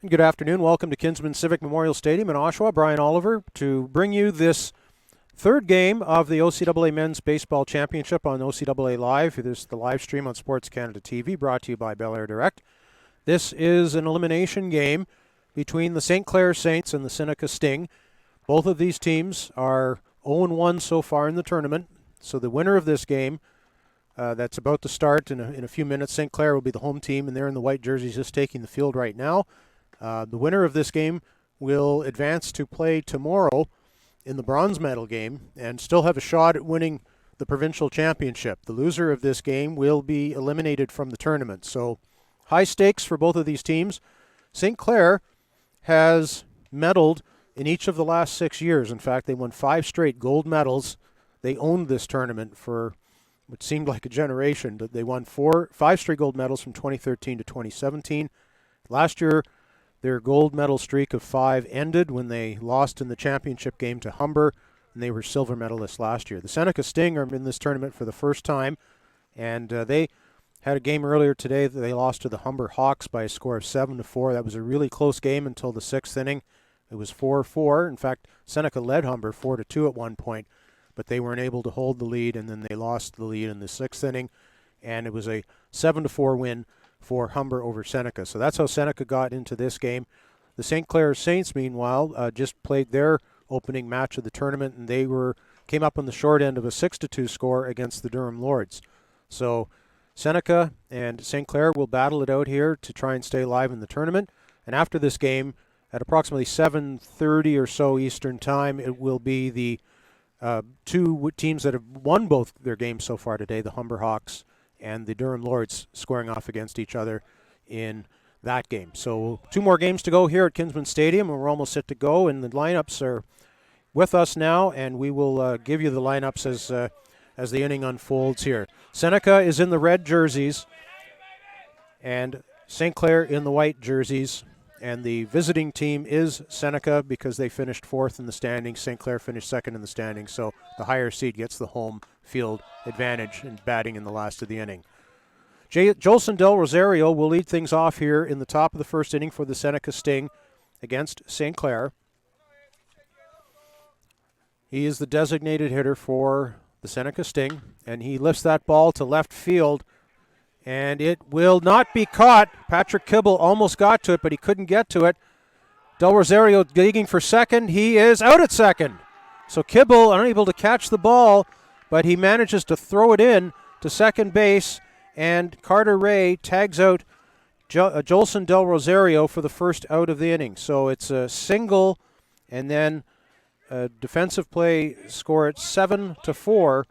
Good afternoon. Welcome to Kinsmen Civic Memorial Stadium in Oshawa. Brian Oliver to bring you this third game of the OCAA Men's Baseball Championship on OCAA Live. This is the live stream on Sports Canada TV, brought to you by Bel Air Direct. This is an elimination game between the St. Clair Saints and the Seneca Sting. Both of these teams are 0-1 so far in the tournament. So the winner of this game that's about to start in a few minutes, St. Clair will be the home team, and they're in the white jerseys just taking the field right now. The winner of this game will advance to play tomorrow in the bronze medal game and still have a shot at winning the provincial championship. The loser of this game will be eliminated from the tournament. So high stakes for both of these teams. St. Clair has medaled in each of the last 6 years. In fact, they won 5 straight gold medals. They owned this tournament for what seemed like a generation. They won 5 straight gold medals from 2013 to 2017. Last year, their gold medal streak of 5 ended when they lost in the championship game to Humber, and they were silver medalists last year. The Seneca Sting are in this tournament for the first time, and they had a game earlier today that they lost to the Humber Hawks by a score of 7-4. That was a really close game until the 6th inning. It was 4-4. In fact, Seneca led Humber 4-2 at one point, but they weren't able to hold the lead, and then they lost the lead in the 6th inning, and it was a 7-4 win for Humber over Seneca. So that's how Seneca got into this game. The St. Clair Saints, meanwhile, just played their opening match of the tournament, and they came up on the short end of a 6-2 score against the Durham Lords. So Seneca and St. Clair will battle it out here to try and stay alive in the tournament. And after this game, at approximately 7:30 or so Eastern Time, it will be the two teams that have won both their games so far today, the Humber Hawks and the Durham Lords, squaring off against each other in that game. So 2 more games to go here at Kinsmen Stadium, and we're almost set to go. And the lineups are with us now, and we will give you the lineups as the inning unfolds here. Seneca is in the red jerseys, and St. Clair in the white jerseys. And the visiting team is Seneca because they finished 4th in the standings. St. Clair finished 2nd in the standings, so the higher seed gets the home field advantage in batting in the last of the inning. Jolson Del Rosario will lead things off here in the top of the first inning for the Seneca Sting against St. Clair. He is the designated hitter for the Seneca Sting, and he lifts that ball to left field, and it will not be caught. Patrick Kibble almost got to it, but he couldn't get to it. Del Rosario digging for second. He is out at second. So Kibble unable to catch the ball, but he manages to throw it in to second base, and Carter Ray tags out Jolson Del Rosario for the first out of the inning. So it's a single, and then a defensive play score at 7-4.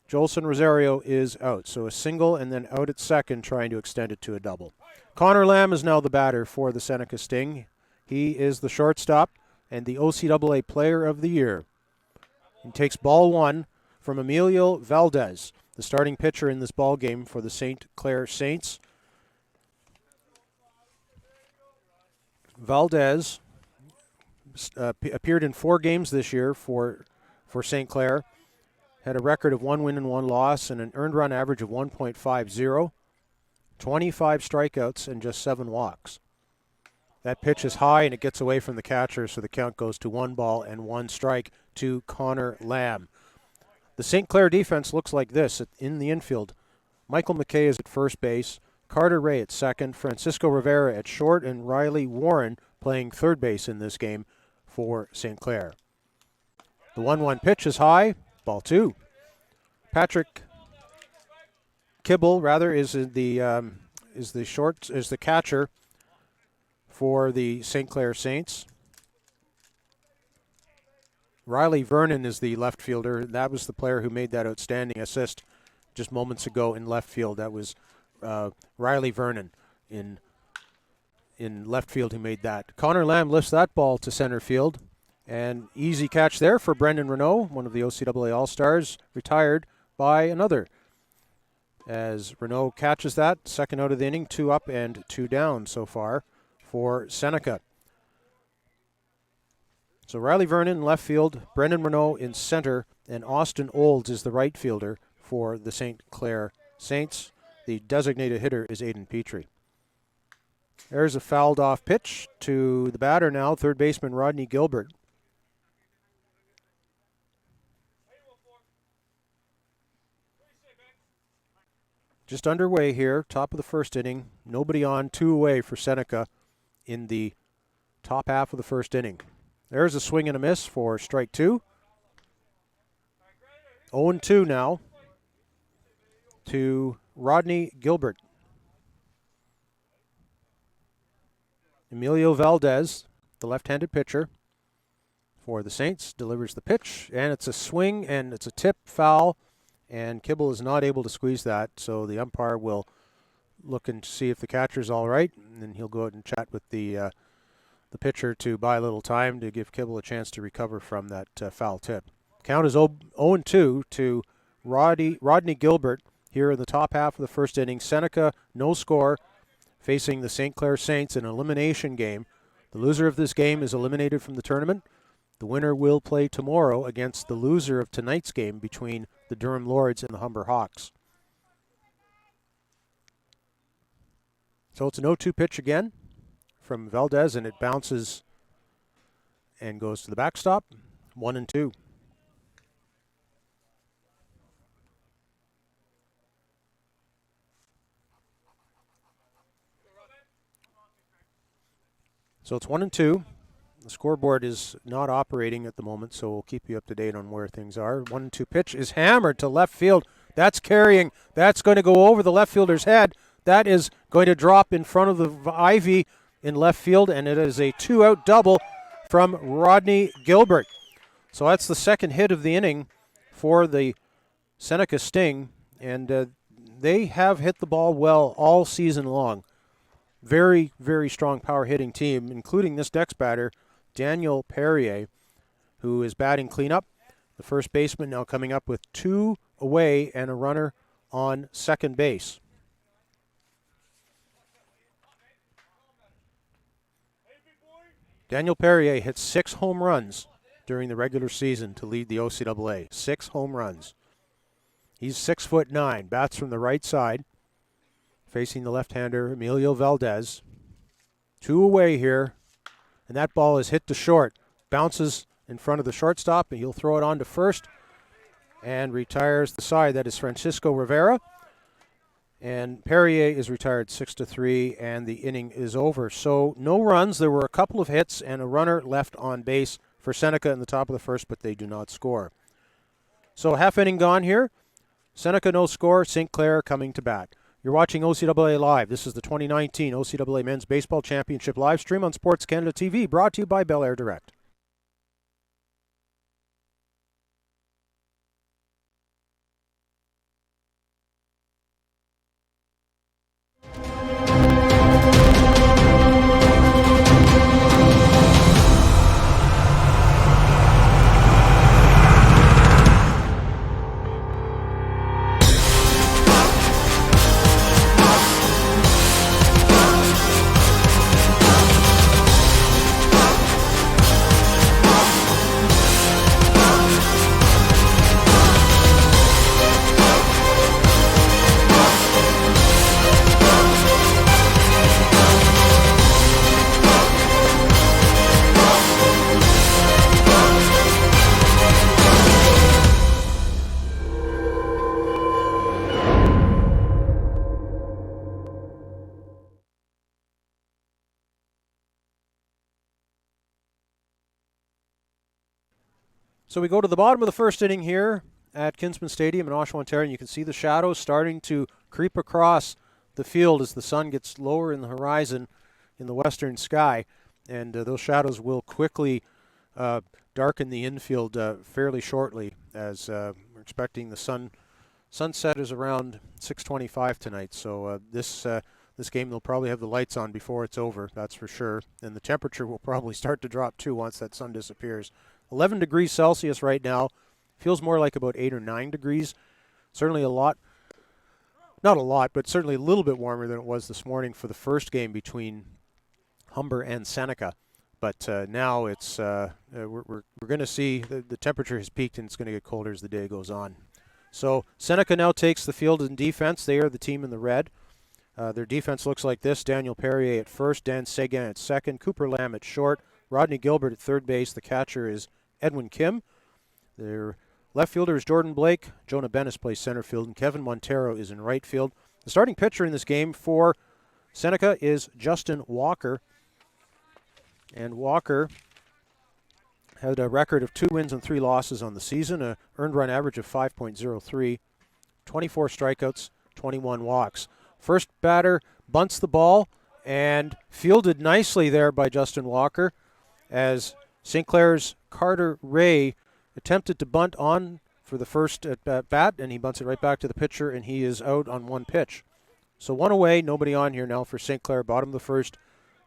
Jolson Rosario is out. So a single and then out at second, trying to extend it to a double. Connor Lamb is now the batter for the Seneca Sting. He is the shortstop and the OCAA Player of the Year. He takes ball 1 from Emilio Valdez, the starting pitcher in this ball game for the St. Clair Saints. Valdez appeared in 4 games this year for St. Clair. Had a record of 1 win and 1 loss and an earned run average of 1.50, 25 strikeouts and just 7 walks. That pitch is high and it gets away from the catcher, so the count goes to 1 ball and 1 strike to Connor Lamb. The St. Clair defense looks like this in the infield. Michael McKay is at first base, Carter Ray at second, Francisco Rivera at short, and Riley Warren playing third base in this game for St. Clair. The 1-1 pitch is high. Ball 2. Patrick Kibble, is the catcher for the St. Clair Saints. Riley Vernon is the left fielder. That was the player who made that outstanding assist just moments ago in left field. That was Riley Vernon in left field who made that. Connor Lamb lifts that ball to center field. And easy catch there for Brendan Renault, one of the OCAA All-Stars, retired by another. As Renault catches that, second out of the inning, 2 up and 2 down so far for Seneca. So Riley Vernon in left field, Brendan Renault in center, and Austin Olds is the right fielder for the St. Clair Saints. The designated hitter is Aiden Petrie. There's a fouled off pitch to the batter now, third baseman Rodney Gilbert. Just underway here, top of the first inning. Nobody on, 2 away for Seneca in the top half of the first inning. There's a swing and a miss for strike 2. 0-2 now to Rodney Gilbert. Emilio Valdez, the left-handed pitcher for the Saints, delivers the pitch, and it's a swing, and it's a tip foul, and Kibble is not able to squeeze that, so the umpire will look and see if the catcher's all right, and then he'll go out and chat with the pitcher to buy a little time to give Kibble a chance to recover from that foul tip. Count is 0-2 to Rodney Gilbert here in the top half of the first inning. Seneca, no score, facing the St. Clair Saints in an elimination game. The loser of this game is eliminated from the tournament. The winner will play tomorrow against the loser of tonight's game between the Durham Lords and the Humber Hawks. So it's an 0-2 pitch again from Valdez, and it bounces and goes to the backstop. 1-2. So it's 1-2. The scoreboard is not operating at the moment, so we'll keep you up to date on where things are. 1-2 pitch is hammered to left field. That's carrying. That's going to go over the left fielder's head. That is going to drop in front of the ivy in left field, and it is a 2-out double from Rodney Gilbert. So that's the second hit of the inning for the Seneca Sting, and they have hit the ball well all season long. Very, very strong power hitting team, including this next batter, Daniel Perrier, who is batting cleanup. The first baseman now coming up with 2 away and a runner on second base. Daniel Perrier hit 6 home runs during the regular season to lead the OCAA. 6 home runs. He's 6'9", bats from the right side, facing the left-hander Emilio Valdez. 2 away here, and that ball is hit to short. Bounces in front of the shortstop, and he'll throw it on to first and retires the side. That is Francisco Rivera. And Perrier is retired 6-3, and the inning is over. So no runs. There were a couple of hits and a runner left on base for Seneca in the top of the first, but they do not score. So half inning gone here. Seneca no score, St. Clair coming to bat. You're watching OCAA Live. This is the 2019 OCAA Men's Baseball Championship live stream on Sports Canada TV, brought to you by Bel Air Direct. So we go to the bottom of the first inning here at Kinsmen Stadium in Oshawa, Ontario, and you can see the shadows starting to creep across the field as the sun gets lower in the horizon in the western sky, and those shadows will quickly darken the infield fairly shortly, as we're expecting the sunset is around 6:25 tonight. So this game they'll probably have the lights on before it's over, that's for sure, and the temperature will probably start to drop too once that sun disappears. 11 degrees Celsius right now. Feels more like about 8 or 9 degrees. Certainly a lot, not a lot, but certainly a little bit warmer than it was this morning for the first game between Humber and Seneca. But now it's we're going to see the temperature has peaked, and it's going to get colder as the day goes on. So Seneca now takes the field in defense. They are the team in the red. Their defense looks like this. Daniel Perrier at first, Dan Seguin at second, Cooper Lamb at short, Rodney Gilbert at third base. The catcher is Edwin Kim. Their left fielder is Jordan Blake. Jonah Bennis plays center field, and Kevin Montero is in right field. The starting pitcher in this game for Seneca is Justin Walker. And Walker had a record of 2 wins and 3 losses on the season, an earned run average of 5.03, 24 strikeouts, 21 walks. First batter bunts the ball and fielded nicely there by Justin Walker as St. Clair's Carter Ray attempted to bunt on for the first at bat, and he bunts it right back to the pitcher, and he is out on 1 pitch. So 1 away, nobody on here now for St. Clair, bottom of the first.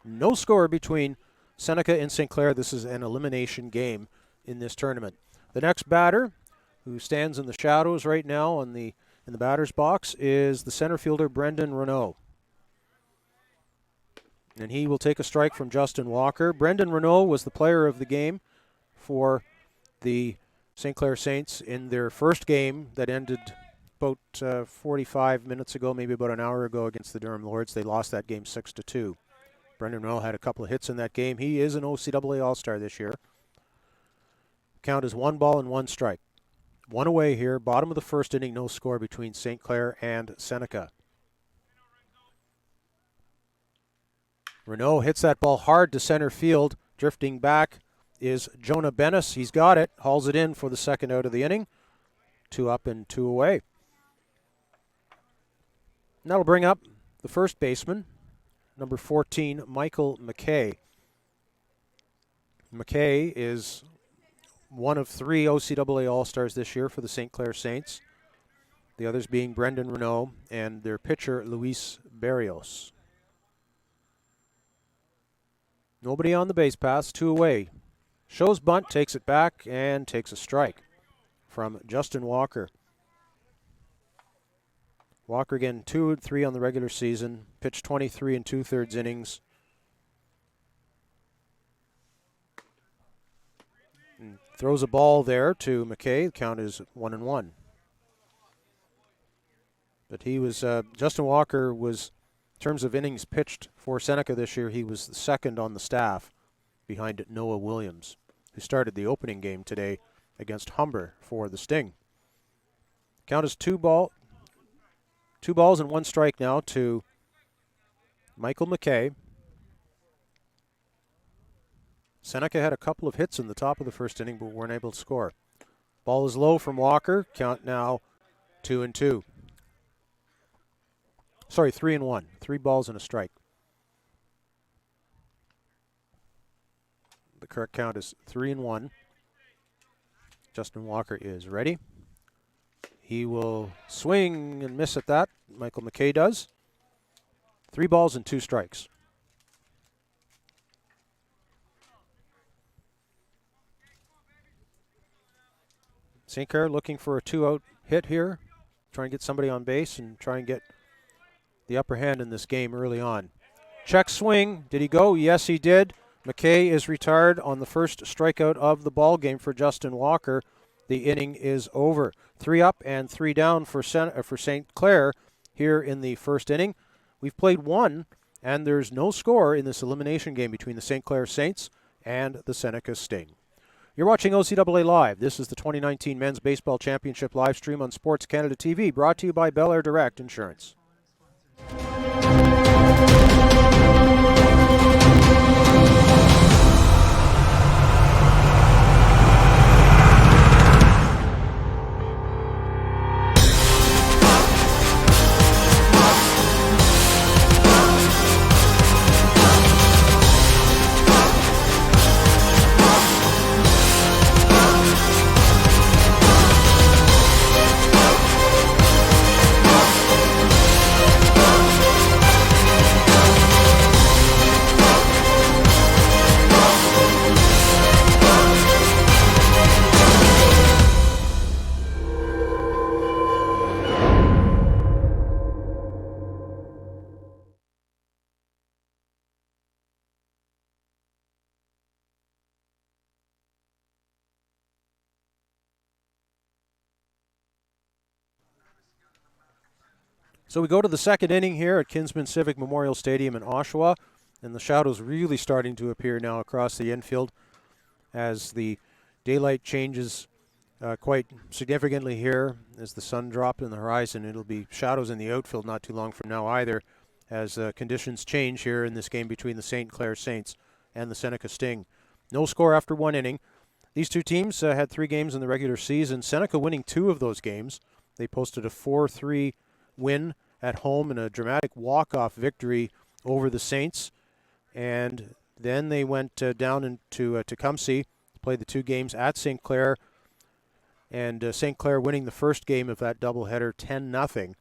No score between Seneca and St. Clair. This is an elimination game in this tournament. The next batter, who stands in the shadows right now in the batter's box, is the center fielder Brendan Renault. And he will take a strike from Justin Walker. Brendan Renault was the player of the game for the St. Clair Saints in their first game that ended about 45 minutes ago, maybe about an hour ago, against the Durham Lords. They lost that game 6-2. Brendan Renault had a couple of hits in that game. He is an OCAA All-Star this year. Count is 1 ball and 1 strike. 1 away here, bottom of the first inning, no score between St. Clair and Seneca. Renault hits that ball hard to center field. Drifting back is Jonah Bennis. He's got it, hauls it in for the second out of the inning. 2 up and 2 away. And that'll bring up the first baseman, number 14, Michael McKay. McKay is one of 3 OCAA All-Stars this year for the St. Clair Saints. The others being Brendan Renault and their pitcher, Luis Barrios. Nobody on the base paths, 2 away. Shows bunt, takes it back, and takes a strike from Justin Walker. Walker again 2-3 on the regular season, pitched 23 2/3 innings. And throws a ball there to McKay. The count is 1-1. But he was, Justin Walker was, in terms of innings pitched for Seneca this year, he was the second on the staff behind Noah Williams, who started the opening game today against Humber for the Sting. Count is 2 balls and 1 strike now to Michael McKay. Seneca had a couple of hits in the top of the first inning, but weren't able to score. Ball is low from Walker. Count now 2-2. Sorry, 3-1. 3 balls and a strike. The correct count is 3-1. Justin Walker is ready. He will swing and miss at that. Michael McKay does. 3 balls and 2 strikes. St. Clair looking for a 2-out hit here. Try and get somebody on base and try and get the upper hand in this game early on. Check swing. Did he go? Yes, he did. McKay is retired on the first strikeout of the ball game for Justin Walker. The inning is over. 3 up and 3 down for St. Clair here in the first inning. We've played 1, and there's no score in this elimination game between the St. Clair Saints and the Seneca Sting. You're watching OCAA Live. This is the 2019 Men's Baseball Championship live stream on Sports Canada TV, brought to you by Bel Air Direct Insurance. So we go to the second inning here at Kinsmen Civic Memorial Stadium in Oshawa, and the shadows really starting to appear now across the infield as the daylight changes quite significantly here as the sun dropped in the horizon. It'll be shadows in the outfield not too long from now either, as conditions change here in this game between the St. Clair Saints and the Seneca Sting. No score after one inning. These two teams had 3 games in the regular season. Seneca winning 2 of those games. They posted a 4-3 win at home and a dramatic walk-off victory over the Saints. And then they went down into Tecumseh to play the 2 games at St. Clair. And St. Clair winning the first game of that doubleheader 10-0.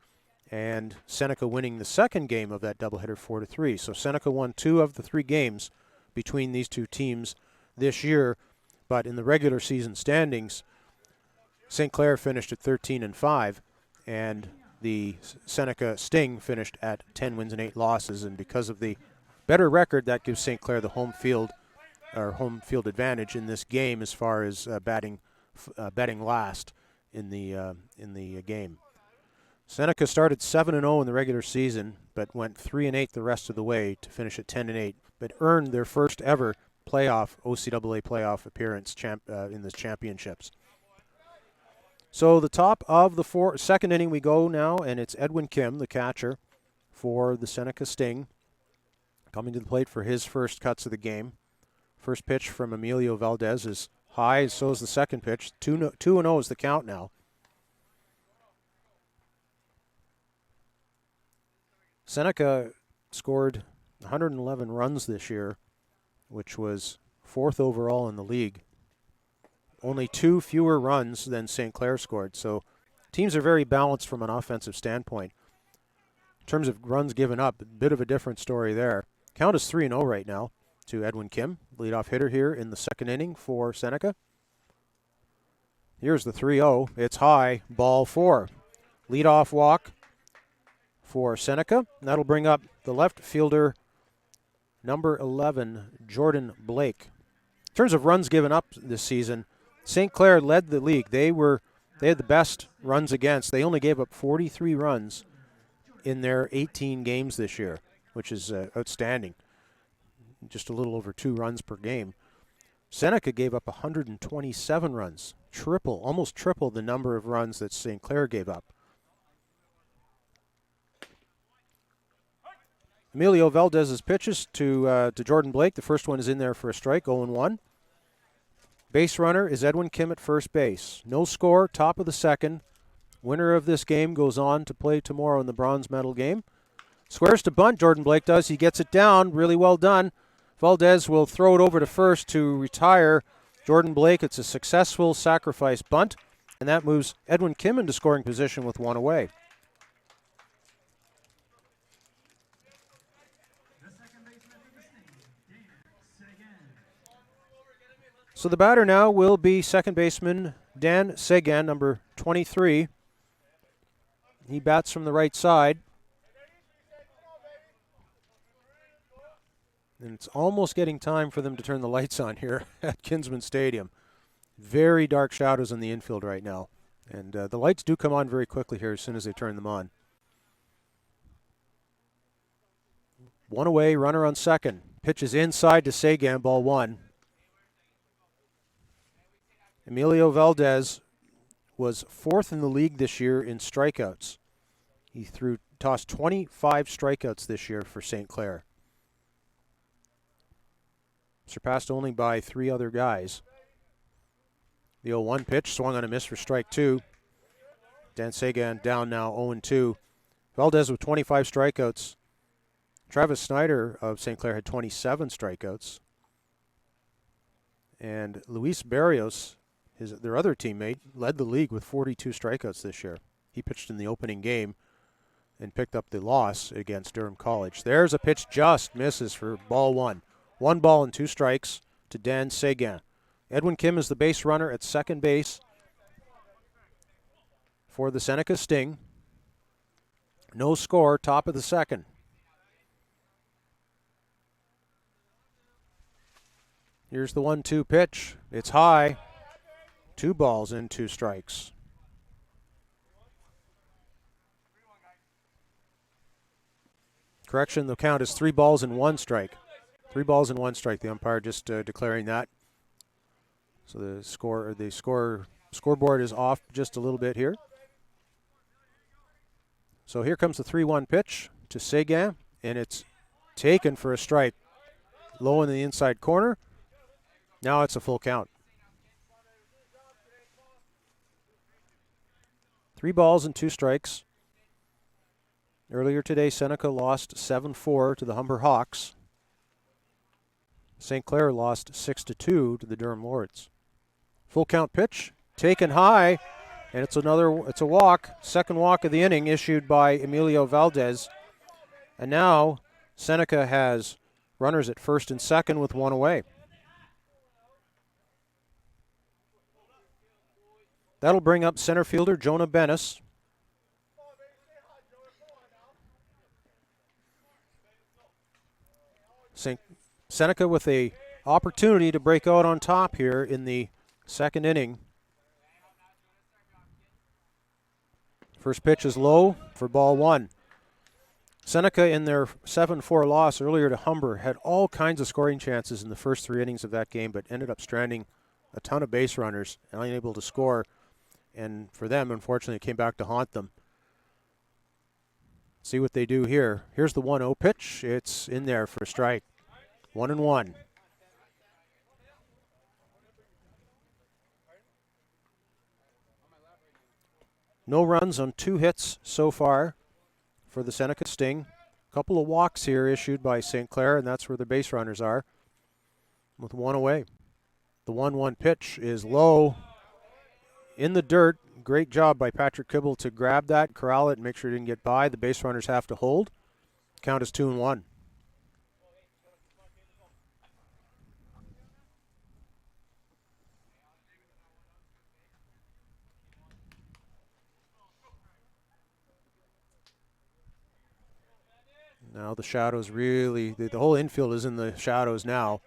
And Seneca winning the second game of that doubleheader 4-3. So Seneca won 2 of the 3 games between these two teams this year. But in the regular season standings, St. Clair finished at 13-5, and the Seneca Sting finished at 10 wins and 8 losses. And because of the better record, that gives St. Clair the home field advantage in this game as far as batting last in the game. Seneca started 7-0 in the regular season, but went 3-8 the rest of the way to finish at 10-8, but earned their first ever OCAA playoff appearance in the championships. So the top of the second inning we go now, and it's Edwin Kim, the catcher for the Seneca Sting, coming to the plate for his first cuts of the game. First pitch from Emilio Valdez is high, so is the second pitch. 2-0 is the count now. Seneca scored 111 runs this year, which was 4th overall in the league. Only 2 fewer runs than St. Clair scored, so teams are very balanced from an offensive standpoint. In terms of runs given up, a bit of a different story there. Count is 3-0 right now to Edwin Kim, leadoff hitter here in the second inning for Seneca. Here's the 3-0. It's high, ball 4. Leadoff walk for Seneca. And that'll bring up the left fielder, number 11, Jordan Blake. In terms of runs given up this season, St. Clair led the league. They had the best runs against. They only gave up 43 runs in their 18 games this year, which is outstanding. Just a little over 2 runs per game. Seneca gave up 127 runs, almost triple the number of runs that St. Clair gave up. Emilio Valdez's pitches to Jordan Blake. The first one is in there for a strike, 0-1. Base runner is Edwin Kim at first base. No score, top of the second. Winner of this game goes on to play tomorrow in the bronze medal game. Squares to bunt, Jordan Blake does. He gets it down, really well done. Valdez will throw it over to first to retire Jordan Blake. It's a successful sacrifice bunt, and that moves Edwin Kim into scoring position with 1 away. So the batter now will be second baseman Dan Seguin, number 23. He bats from the right side. And it's almost getting time for them to turn the lights on here at Kinsmen Stadium. Very dark shadows in the infield right now. And the lights do come on very quickly here as soon as they turn them on. 1 away, runner on second. Pitch is inside to Seguin, ball 1. Emilio Valdez was 4th in the league this year in strikeouts. He tossed 25 strikeouts this year for St. Clair. Surpassed only by 3 other guys. The 0-1 pitch swung on a miss for strike 2. Dan Seguin down now 0-2. Valdez with 25 strikeouts. Travis Snyder of St. Clair had 27 strikeouts. And Luis Barrios, their other teammate, led the league with 42 strikeouts this year. He pitched in the opening game and picked up the loss against Durham College. There's a pitch just misses for ball 1. 1 ball and 2 strikes to Dan Seguin. Edwin Kim is the base runner at second base for the Seneca Sting. No score, top of the second. Here's the 1-2 pitch. It's high. 2 balls and 2 strikes. Correction, the count is 3 balls and 1 strike. 3 balls and 1 strike. The umpire just declaring that. So the scoreboard is off just a little bit here. So here comes the 3-1 pitch to Seguin, and it's taken for a strike. Low in the inside corner. Now it's a full count. 3 balls and 2 strikes. Earlier today, Seneca lost 7-4 to the Humber Hawks. St. Clair lost 6-2 to the Durham Lords. Full count pitch, taken high, and it's a walk. Second walk of the inning issued by Emilio Valdez. And now Seneca has runners at first and second with 1 away. That'll bring up center fielder Jonah Bennis. Seneca with a opportunity to break out on top here in the second inning. First pitch is low for ball 1. Seneca, in their 7-4 loss earlier to Humber, had all kinds of scoring chances in the first 3 innings of that game, but ended up stranding a ton of base runners and unable to score. And for them, unfortunately, it came back to haunt them. See what they do here. Here's the 1-0 pitch. It's in there for a strike. 1-1. No runs on 2 hits so far for the Seneca Sting. A couple of walks here issued by St. Clair, and that's where the base runners are, with 1 away. The 1-1 pitch is low in the dirt. Great job by Patrick Kibble to grab that, corral it, and make sure it didn't get by. The base runners have to hold. Count is 2-1. Now the shadows really, the whole infield is in the shadows now.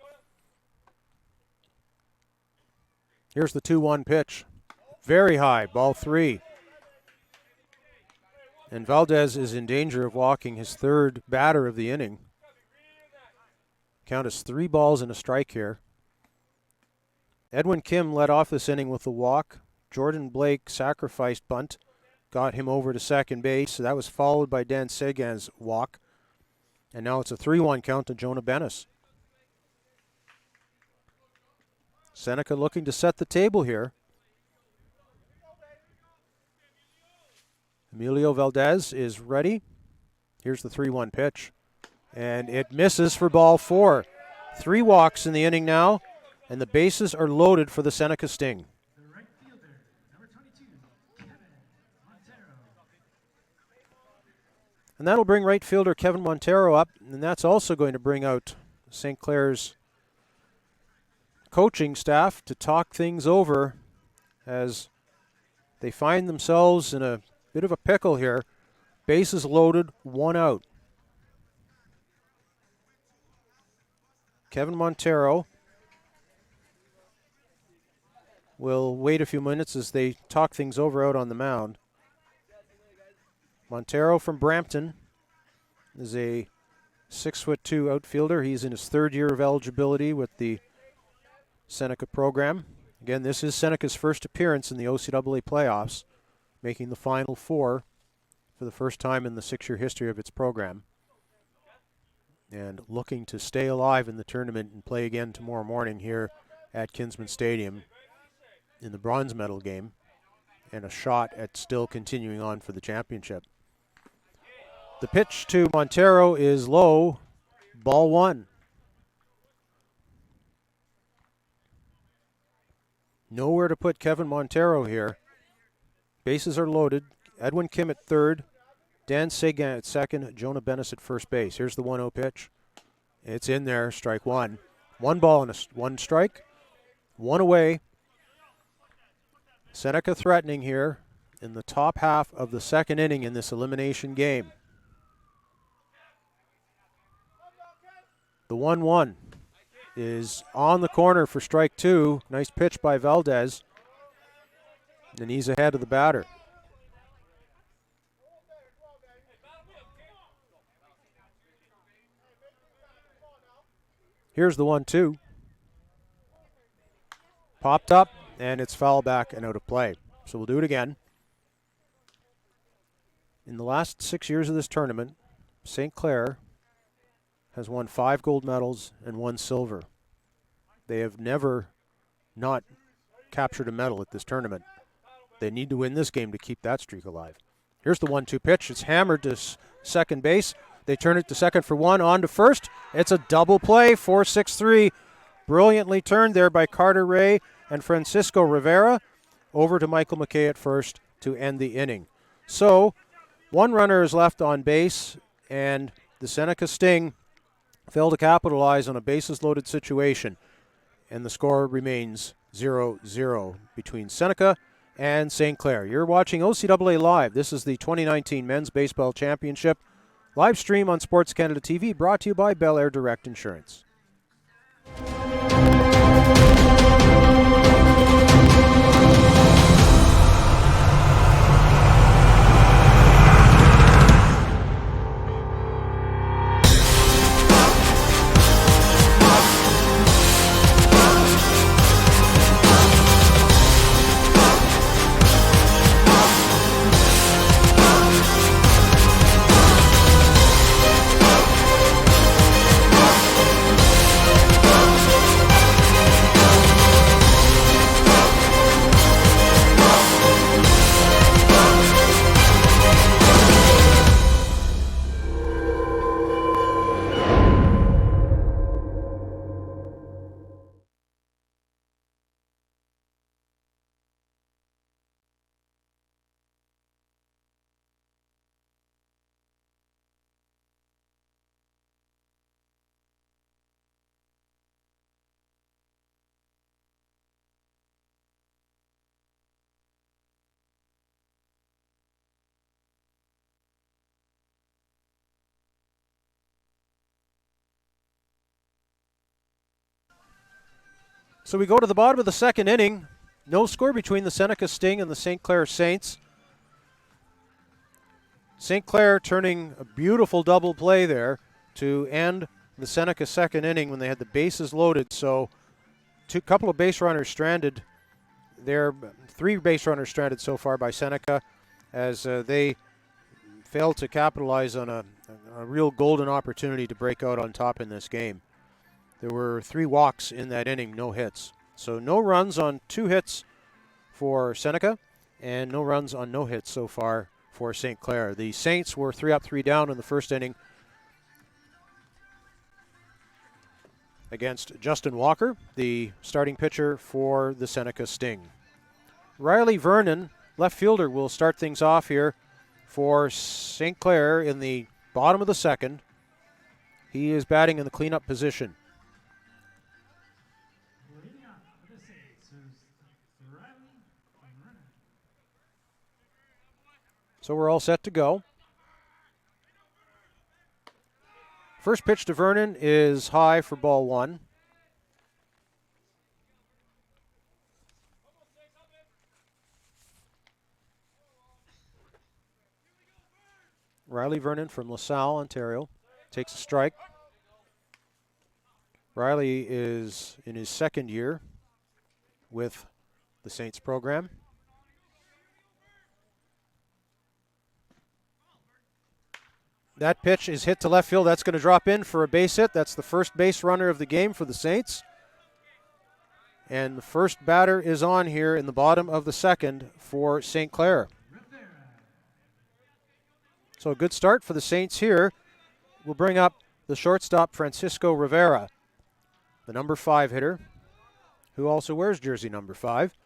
Here's the 2-1 pitch. Very high, ball 3. And Valdez is in danger of walking his 3rd batter of the inning. Count is 3 balls and a strike here. Edwin Kim led off this inning with a walk. Jordan Blake sacrificed bunt, got him over to second base. So that was followed by Dan Seguin's walk. And now it's a 3-1 count to Jonah Bennis. Seneca looking to set the table here. Emilio Valdez is ready. Here's the 3-1 pitch. And it misses for ball 4. 3 walks in the inning now, and the bases are loaded for the Seneca Sting. And that'll bring right fielder Kevin Montero up, and that's also going to bring out St. Clair's coaching staff to talk things over as they find themselves in a bit of a pickle here. Bases loaded, 1 out. Kevin Montero will wait a few minutes as they talk things over out on the mound. Montero from Brampton is a 6'2" outfielder. He's in his 3rd year of eligibility with the Seneca program. Again, this is Seneca's first appearance in the OCAA playoffs, making the Final Four for the first time in the 6-year history of its program, and looking to stay alive in the tournament and play again tomorrow morning here at Kinsmen Stadium in the bronze medal game, and a shot at still continuing on for the championship. The pitch to Montero is low, ball 1. Nowhere to put Kevin Montero here. Bases are loaded. Edwin Kim at 3rd, Dan Seguin at 2nd, Jonah Bennis at first base. Here's the 1-0 pitch. It's in there, strike 1. 1 ball and 1 strike, 1 away. Seneca threatening here in the top half of the 2nd inning in this elimination game. The 1-1 is on the corner for strike 2. Nice pitch by Valdez. And he's ahead of the batter. Here's the 1-2. Popped up, and it's foul back and out of play. So we'll do it again. In the last 6 years of this tournament, St. Clair has won 5 gold medals and 1 silver. They have never not captured a medal at this tournament. They need to win this game to keep that streak alive. Here's the 1-2 pitch. It's hammered to second base. They turn it to second for 1, on to first. It's a double play, 4-6-3. Brilliantly turned there by Carter Ray and Francisco Rivera. Over to Michael McKay at first to end the inning. So 1 runner is left on base, and the Seneca Sting failed to capitalize on a bases-loaded situation. And the score remains 0-0 between Seneca and St. Clair. You're watching OCAA Live. This is the 2019 Men's Baseball Championship. Live stream on Sports Canada TV, brought to you by Bel Air Direct Insurance. So we go to the bottom of the second inning. No score between the Seneca Sting and the St. Clair Saints. St. Clair turning a beautiful double play there to end the Seneca second inning when they had the bases loaded. So couple of base runners stranded there. 3 base runners stranded so far by Seneca as they failed to capitalize on a real golden opportunity to break out on top in this game. There were 3 walks in that inning, no hits. So no runs on 2 hits for Seneca, and no runs on no hits so far for St. Clair. The Saints were 3 up, 3 down in the first inning against Justin Walker, the starting pitcher for the Seneca Sting. Riley Vernon, left fielder, will start things off here for St. Clair in the bottom of the second. He is batting in the cleanup position. So we're all set to go. First pitch to Vernon is high for ball 1. Riley Vernon from LaSalle, Ontario, takes a strike. Riley is in his second year with the Saints program. That pitch is hit to left field. That's going to drop in for a base hit. That's the first base runner of the game for the Saints. And the first batter is on here in the bottom of the second for St. Clair. So a good start for the Saints here. We'll bring up the shortstop, Francisco Rivera, the number 5 hitter, who also wears jersey number 5,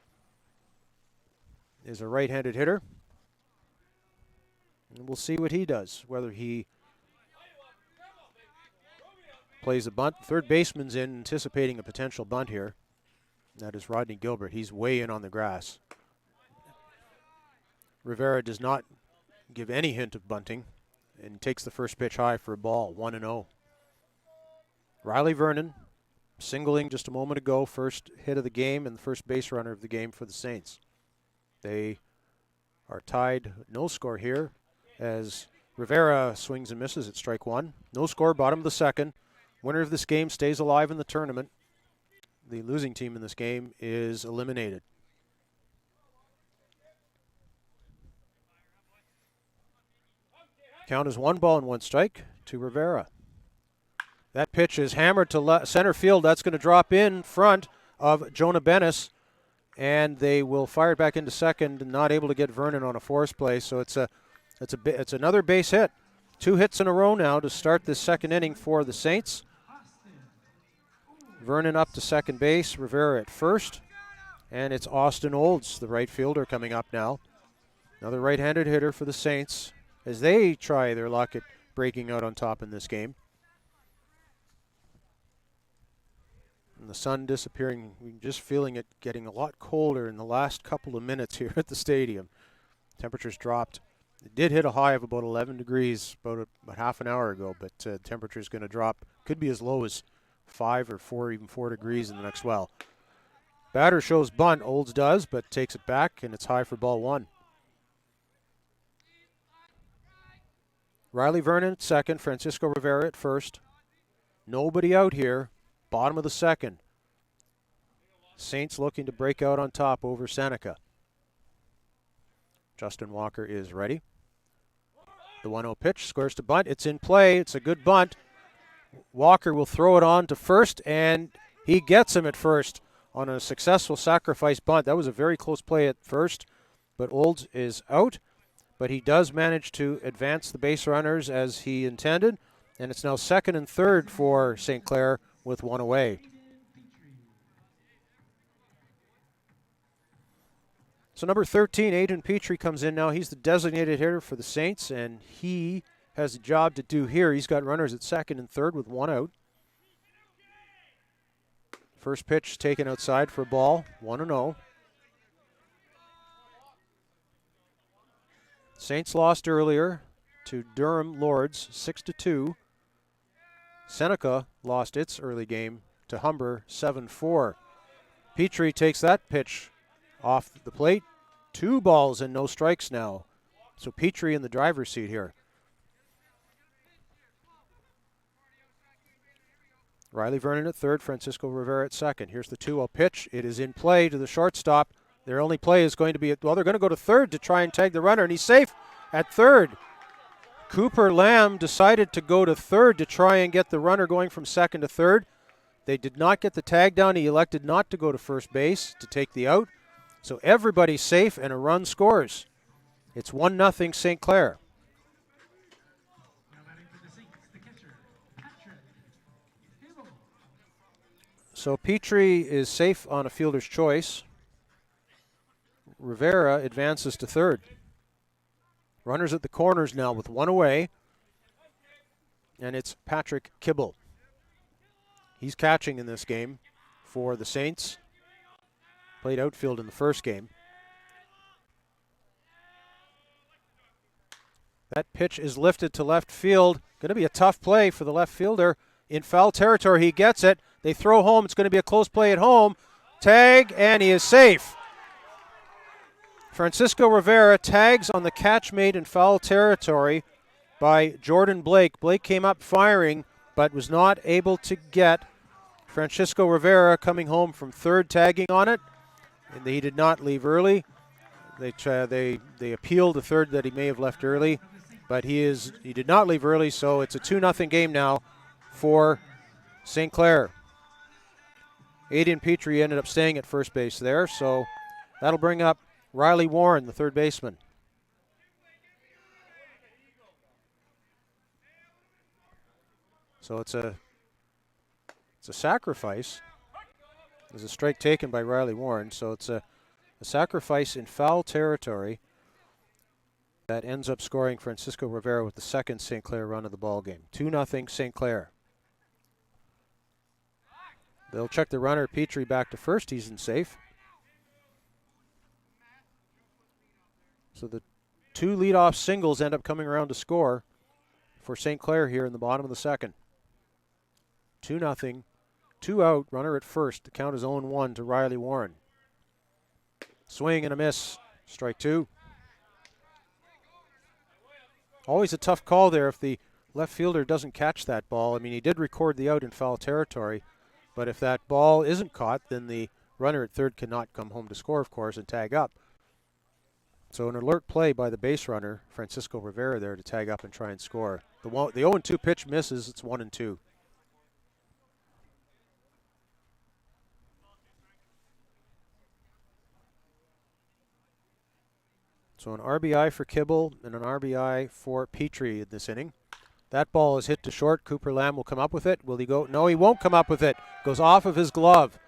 is a right-handed hitter. And we'll see what he does, whether he plays a bunt. Third baseman's in, anticipating a potential bunt here. That is Rodney Gilbert. He's way in on the grass. Rivera does not give any hint of bunting and takes the first pitch high for a ball, 1-0. Riley Vernon, singling just a moment ago, first hit of the game and the first base runner of the game for the Saints. They are tied, no score here, as Rivera swings and misses at strike 1. No score, bottom of the second. Winner of this game stays alive in the tournament. The losing team in this game is eliminated. Count is 1 ball and 1 strike to Rivera. That pitch is hammered to center field. That's going to drop in front of Jonah Bennis, and they will fire it back into second, and not able to get Vernon on a force play. So it's another base hit. 2 hits in a row now to start this second inning for the Saints. Vernon up to second base, Rivera at first, and it's Austin Olds, the right fielder, coming up now. Another right-handed hitter for the Saints as they try their luck at breaking out on top in this game. And the sun disappearing, just feeling it getting a lot colder in the last couple of minutes here at the stadium. Temperatures dropped. It did hit a high of about 11 degrees about half an hour ago, but temperature is going to drop. Could be as low as 5 or 4, even 4 degrees in the next while. Batter shows bunt. Olds does, but takes it back, and it's high for ball 1. Riley Vernon at second, Francisco Rivera at first. Nobody out here. Bottom of the second. Saints looking to break out on top over Seneca. Justin Walker is ready. The 1-0 pitch, squares to bunt. It's in play. It's a good bunt. Walker will throw it on to first, and he gets him at first on a successful sacrifice bunt. That was a very close play at first, but Olds is out. But he does manage to advance the base runners as he intended, and it's now second and third for St. Clair with 1 away. So number 13, Aiden Petrie, comes in now. He's the designated hitter for the Saints, and he has a job to do here. He's got runners at second and third with 1 out. First pitch taken outside for a ball, 1-0. Saints lost earlier to Durham Lords, 6-2. Seneca lost its early game to Humber, 7-4. Petrie takes that pitch off the plate. 2 balls and no strikes now. So Petrie in the driver's seat here. Riley Vernon at third, Francisco Rivera at second. Here's the 2-0 pitch. It is in play to the shortstop. Their only play is going to be, they're going to go to third to try and tag the runner, and he's safe at third. Cooper Lamb decided to go to third to try and get the runner going from second to third. They did not get the tag down. He elected not to go to first base to take the out. So everybody's safe, and a run scores. It's 1-0 St. Clair. So Petrie is safe on a fielder's choice. Rivera advances to third. Runners at the corners now with 1 away. And it's Patrick Kibble. He's catching in this game for the Saints. Played outfield in the first game. That pitch is lifted to left field. Going to be a tough play for the left fielder. In foul territory, he gets it. They throw home. It's going to be a close play at home. Tag, and he is safe. Francisco Rivera tags on the catch made in foul territory by Jordan Blake. Blake came up firing, but was not able to get Francisco Rivera coming home from third, tagging on it. And he did not leave early. They appealed the third that he may have left early, but he did not leave early, so it's a 2-0 game now for St. Clair. Aiden Petrie ended up staying at first base there, so that'll bring up Riley Warren, the third baseman. So it's a sacrifice. There's a strike taken by Riley Warren, so it's a sacrifice in foul territory that ends up scoring Francisco Rivera with the second St. Clair run of the ball game. 2-0 St. Clair. They'll check the runner, Petrie, back to first. He's in safe. So the 2 leadoff singles end up coming around to score for St. Clair here in the bottom of the second. 2-0. 2 out, runner at first. The count is 0-1 to Riley Warren. Swing and a miss. Strike 2. Always a tough call there if the left fielder doesn't catch that ball, I mean, he did record the out in foul territory, but if that ball isn't caught, then the runner at third cannot come home to score, of course, and tag up. So an alert play by the base runner, Francisco Rivera, there to tag up and try and score. The 0-2 pitch misses. It's 1-2. So an RBI for Kibble and an RBI for Petrie in this inning. That ball is hit to short. Cooper Lamb will come up with it. Will he go? No, he won't come up with it. Goes off of his glove.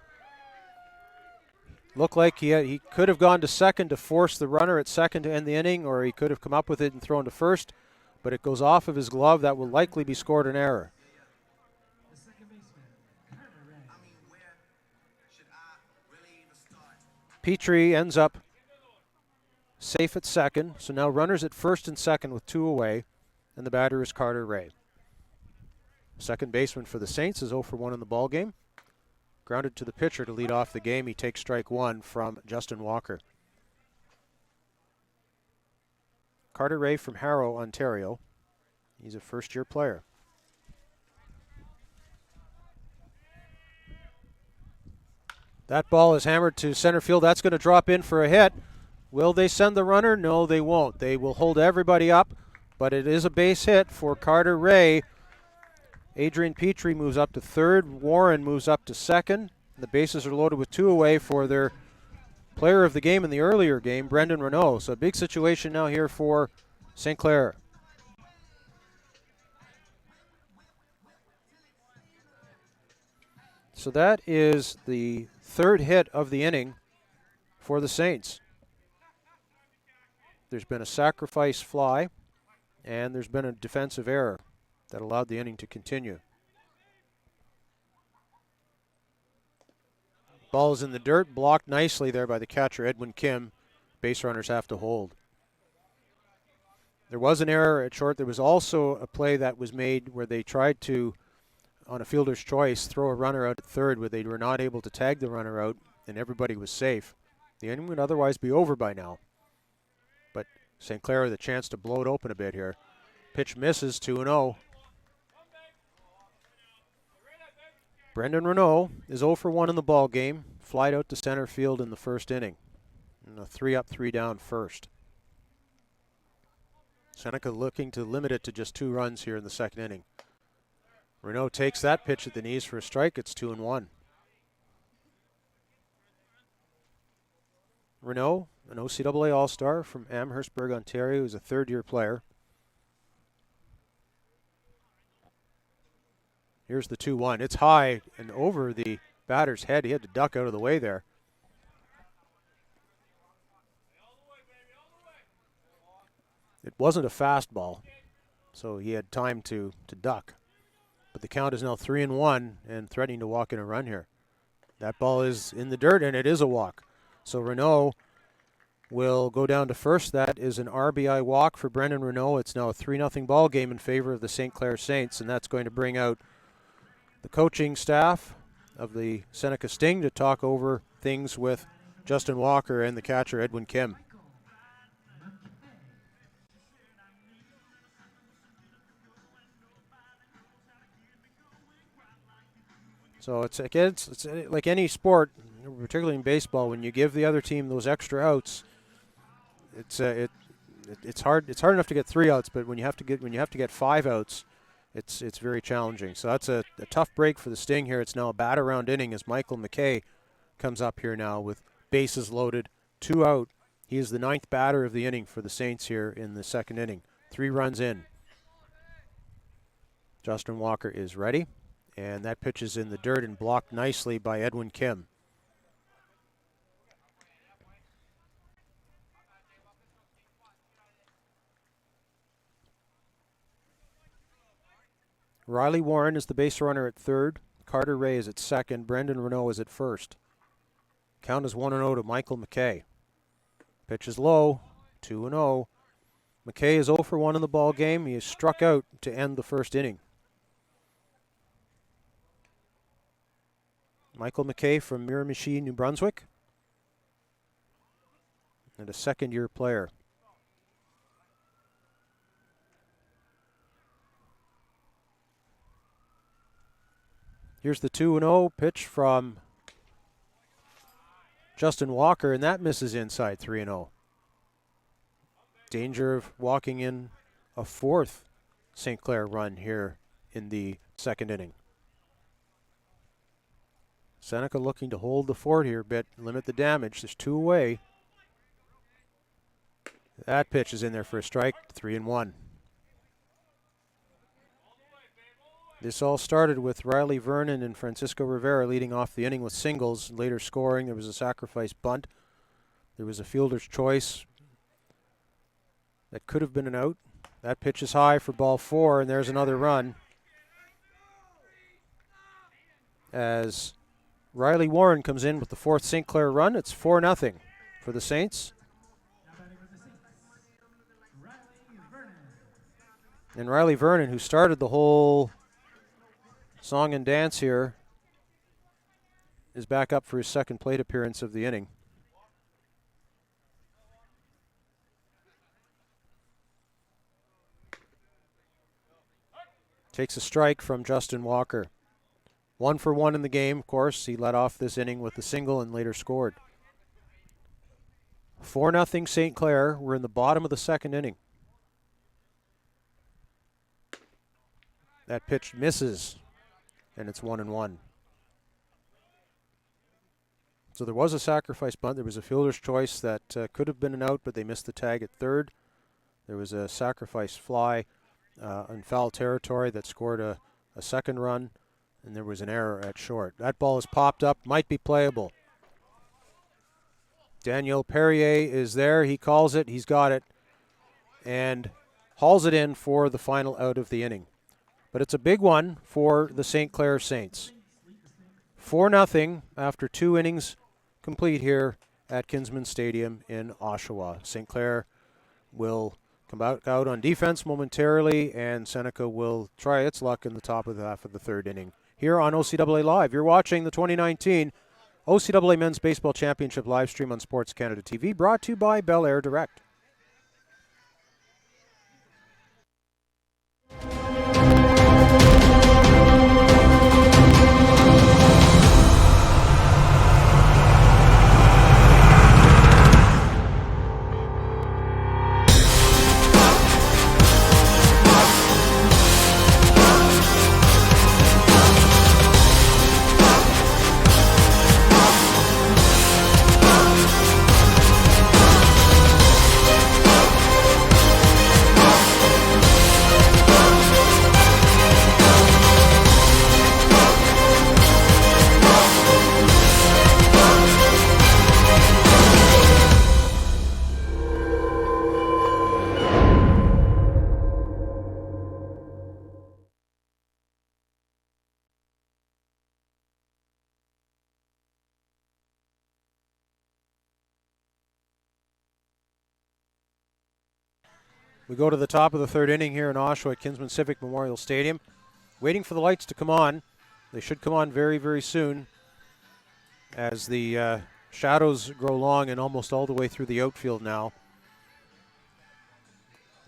Looked like he could have gone to second to force the runner at second to end the inning, or he could have come up with it and thrown to first, but it goes off of his glove. That will likely be scored an error. Petrie ends up safe at second, so now runners at first and second with 2 away, and the batter is Carter Ray. Second baseman for the Saints is 0 for 1 in the ballgame. Grounded to the pitcher to lead off the game. He takes strike 1 from Justin Walker. Carter Ray from Harrow, Ontario. He's a first-year player. That ball is hammered to center field. That's going to drop in for a hit. Will they send the runner? No, they won't. They will hold everybody up, but it is a base hit for Carter Ray. Adrian Petrie moves up to third. Warren moves up to second. The bases are loaded with 2 away for their player of the game in the earlier game, Brendan Renault. So a big situation now here for St. Clair. So that is the third hit of the inning for the Saints. There's been a sacrifice fly, and there's been a defensive error that allowed the inning to continue. Ball is in the dirt, blocked nicely there by the catcher, Edwin Kim. Base runners have to hold. There was an error at short. There was also a play that was made where they tried to, on a fielder's choice, throw a runner out at third where they were not able to tag the runner out, and everybody was safe. The inning would otherwise be over by now. But St. Clair had the chance to blow it open a bit here. Pitch misses, 2-0. Brendan Renault is 0 for 1 in the ball game. Flied out to center field in the first inning. And a 3-up, 3-down first. Seneca looking to limit it to just 2 runs here in the second inning. Renault takes that pitch at the knees for a strike. It's 2-1. Renault, an OCAA All-Star from Amherstburg, Ontario, who's a third-year player. Here's the 2-1. It's high and over the batter's head. He had to duck out of the way there. It wasn't a fastball, so he had time to duck. But the count is now 3-1 and threatening to walk in a run here. That ball is in the dirt, and it is a walk. So Renault will go down to first. That is an RBI walk for Brendan Renault. It's now a 3-0 ball game in favor of the St. Clair Saints, and that's going to bring out the coaching staff of the Seneca Sting to talk over things with Justin Walker and the catcher Edwin Kim. So it's like any sport, particularly in baseball. When you give the other team those extra outs, it's hard. It's hard enough to get 3 outs, but when you have to get 5 outs, it's very challenging. So that's a tough break for the Sting here. It's now a bat around inning as Michael McKay comes up here now with bases loaded, 2 out. He is the 9th batter of the inning for the Saints here in the second inning. 3 runs in. Justin Walker is ready, and that pitch is in the dirt and blocked nicely by Edwin Kim. Riley Warren is the base runner at third. Carter Ray is at second. Brendan Renault is at first. Count is 1-0 to Michael McKay. Pitch is low, 2-0. McKay is 0 for 1 in the ball game. He is struck out to end the first inning. Michael McKay from Miramichi, New Brunswick, and a second-year player. Here's the 2-0 pitch from Justin Walker, and that misses inside, 3-0. Danger of walking in a fourth St. Clair run here in the second inning. Seneca looking to hold the fort here a bit, limit the damage. There's 2 away. That pitch is in there for a strike, 3-1. This all started with Riley Vernon and Francisco Rivera leading off the inning with singles, later scoring. There was a sacrifice bunt. There was a fielder's choice that could have been an out. That pitch is high for ball 4, and there's another run. As Riley Warren comes in with the 4th St. Clair run, it's 4-0 for the Saints. And Riley Vernon, who started the whole song and dance here, is back up for his second plate appearance of the inning. Takes a strike from Justin Walker. 1 for 1 in the game, of course. He led off this inning with a single and later scored. 4-0 St. Clair. We're in the bottom of the second inning. That pitch misses, and it's 1-1. So there was a sacrifice bunt. There was a fielder's choice that could have been an out, but they missed the tag at third. There was a sacrifice fly in foul territory that scored a second run, and there was an error at short. That ball is popped up, might be playable. Daniel Perrier is there. He calls it. He's got it, and hauls it in for the final out of the inning. But it's a big one for the St. Clair Saints. 4-0 after 2 innings complete here at Kinsmen Stadium in Oshawa. St. Clair will come out on defense momentarily, and Seneca will try its luck in the top of the half of the third inning. Here on OCAA Live, you're watching the 2019 OCAA Men's Baseball Championship live stream on Sports Canada TV, brought to you by Bel Air Direct. We go to the top of the third inning here in Oshawa at Kinsmen Civic Memorial Stadium. Waiting for the lights to come on. They should come on very, very soon as the shadows grow long and almost all the way through the outfield now.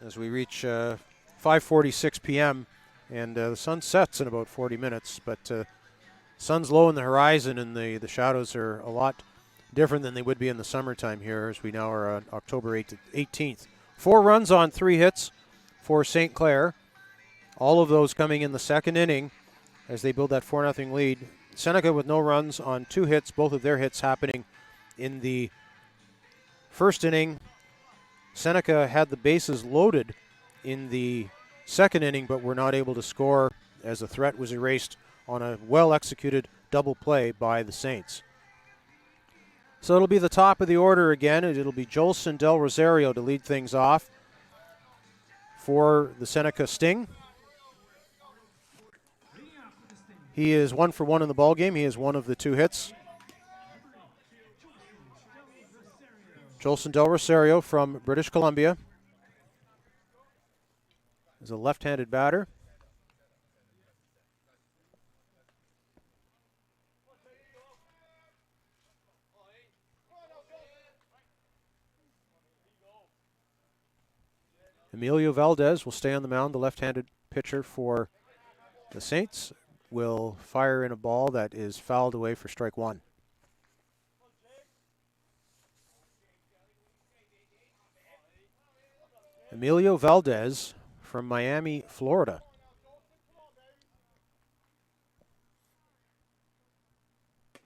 As we reach 5:46 p.m. and the sun sets in about 40 minutes, but sun's low in the horizon and the shadows are a lot different than they would be in the summertime here, as we now are on October 18th. 4 runs on 3 hits for St. Clair. All of those coming in the second inning as they build that 4-0 lead. Seneca with no runs on 2 hits, both of their hits happening in the first inning. Seneca had the bases loaded in the second inning, but were not able to score as a threat was erased on a well-executed double play by the Saints. So it'll be the top of the order again, and it'll be Jolson Del Rosario to lead things off for the Seneca Sting. He is 1 for 1 in the ballgame. He is one of the 2 hits. Jolson Del Rosario from British Columbia is a left-handed batter. Emilio Valdez will stay on the mound, the left-handed pitcher for the Saints. will fire in a ball that is fouled away for strike one. Emilio Valdez from Miami, Florida.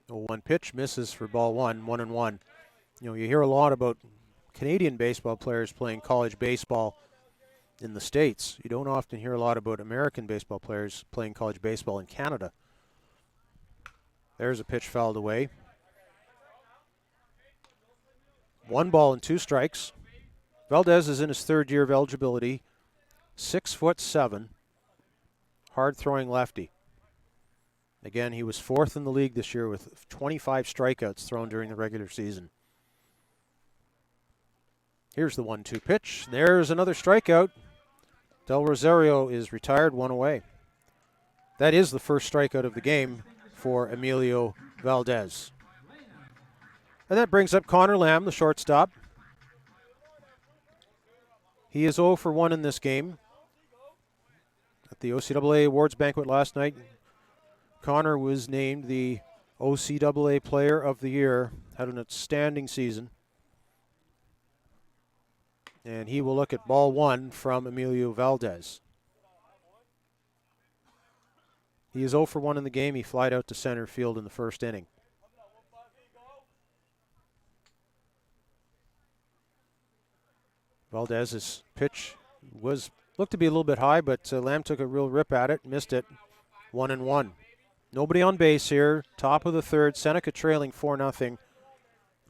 Oh, one pitch misses for ball one, 1-1. You know, you hear a lot about Canadian baseball players playing college baseball in the States. You don't often hear a lot about American baseball players playing college baseball in Canada. There's a pitch fouled away. 1 ball and 2 strikes. Valdez is in his third year of eligibility. 6'7", hard-throwing lefty. Again, he was 4th in the league this year with 25 strikeouts thrown during the regular season. Here's the 1-2 pitch. There's another strikeout. Del Rosario is retired, 1 away. That is the first strikeout of the game for Emilio Valdez. And that brings up Connor Lamb, the shortstop. He is 0 for 1 in this game. At the OCAA Awards banquet last night, Connor was named the OCAA Player of the Year, had an outstanding season. And he will look at ball 1 from Emilio Valdez. He is 0 for 1 in the game. He flied out to center field in the first inning. Valdez's pitch looked to be a little bit high, but Lamb took a real rip at it, missed it. 1-1. Nobody on base here. Top of the third. Seneca trailing 4-0.